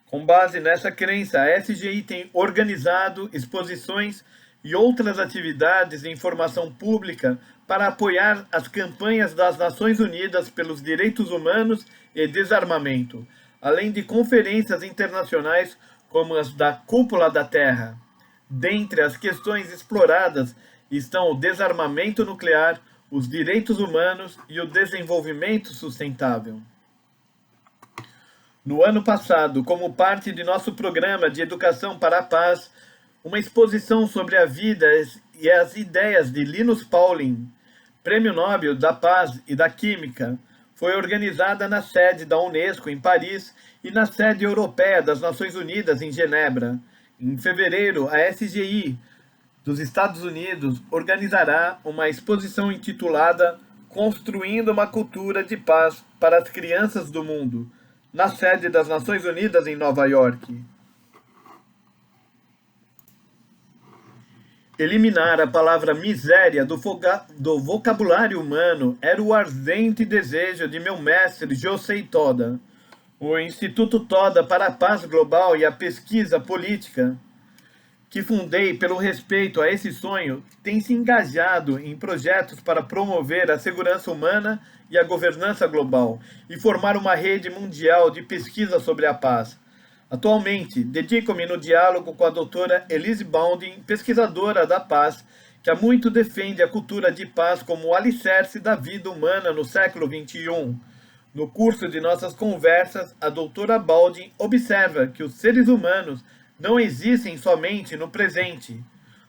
A: Com base nessa crença, a SGI tem organizado exposições e outras atividades de informação pública para apoiar as campanhas das Nações Unidas pelos Direitos Humanos e Desarmamento, além de conferências internacionais como as da Cúpula da Terra. Dentre as questões exploradas estão o desarmamento nuclear, os direitos humanos e o desenvolvimento sustentável. No ano passado, como parte de nosso programa de Educação para a Paz, uma exposição sobre a vida e as ideias de Linus Pauling, Prêmio Nobel da Paz e da Química, foi organizada na sede da Unesco, em Paris, e na sede europeia das Nações Unidas, em Genebra. Em fevereiro, a SGI dos Estados Unidos organizará uma exposição intitulada Construindo uma Cultura de Paz para as Crianças do Mundo, na sede das Nações Unidas em Nova York. Eliminar a palavra miséria do vocabulário humano era o ardente desejo de meu mestre Josei Toda. O Instituto Toda para a Paz Global e a Pesquisa Política, que fundei pelo respeito a esse sonho, tem se engajado em projetos para promover a segurança humana e a governança global e formar uma rede mundial de pesquisa sobre a paz. Atualmente, dedico-me no diálogo com a doutora Elise Bounding, pesquisadora da paz, que há muito defende a cultura de paz como o alicerce da vida humana no século XXI. No curso de nossas conversas, a doutora Bounding observa que os seres humanos não existem somente no presente.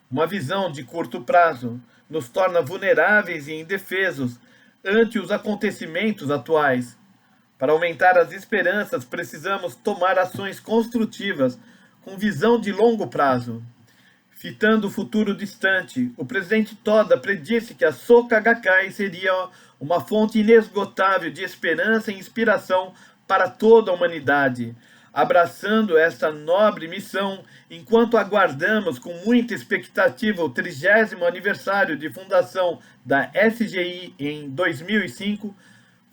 A: Uma visão de curto prazo nos torna vulneráveis e indefesos ante os acontecimentos atuais. Para aumentar as esperanças, precisamos tomar ações construtivas com visão de longo prazo. Fitando o futuro distante, o presidente Toda predisse que a Soka Gakkai seria uma fonte inesgotável de esperança e inspiração para toda a humanidade. Abraçando esta nobre missão, enquanto aguardamos com muita expectativa o 30º aniversário de fundação da SGI em 2005,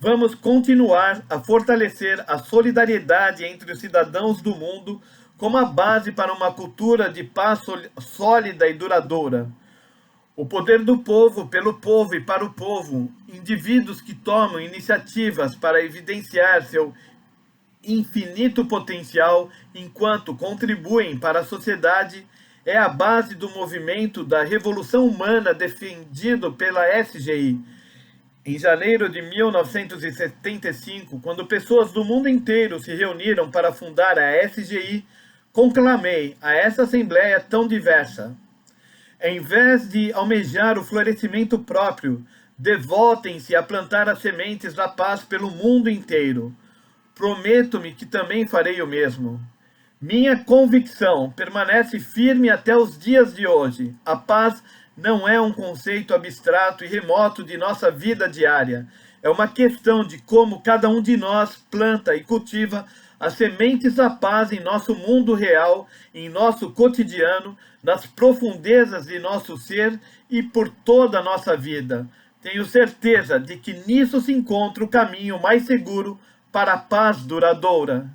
A: vamos continuar a fortalecer a solidariedade entre os cidadãos do mundo como a base para uma cultura de paz sólida e duradoura. O poder do povo, pelo povo e para o povo, indivíduos que tomam iniciativas para evidenciar seu infinito potencial enquanto contribuem para a sociedade, é a base do movimento da Revolução Humana defendido pela SGI. Em janeiro de 1975, quando pessoas do mundo inteiro se reuniram para fundar a SGI, conclamei a essa assembleia tão diversa: em vez de almejar o florescimento próprio, devotem-se a plantar as sementes da paz pelo mundo inteiro. Prometo-me que também farei o mesmo. Minha convicção permanece firme até os dias de hoje. A paz não é um conceito abstrato e remoto de nossa vida diária. É uma questão de como cada um de nós planta e cultiva as sementes da paz em nosso mundo real, em nosso cotidiano, nas profundezas de nosso ser e por toda a nossa vida. Tenho certeza de que nisso se encontra o caminho mais seguro para a paz duradoura.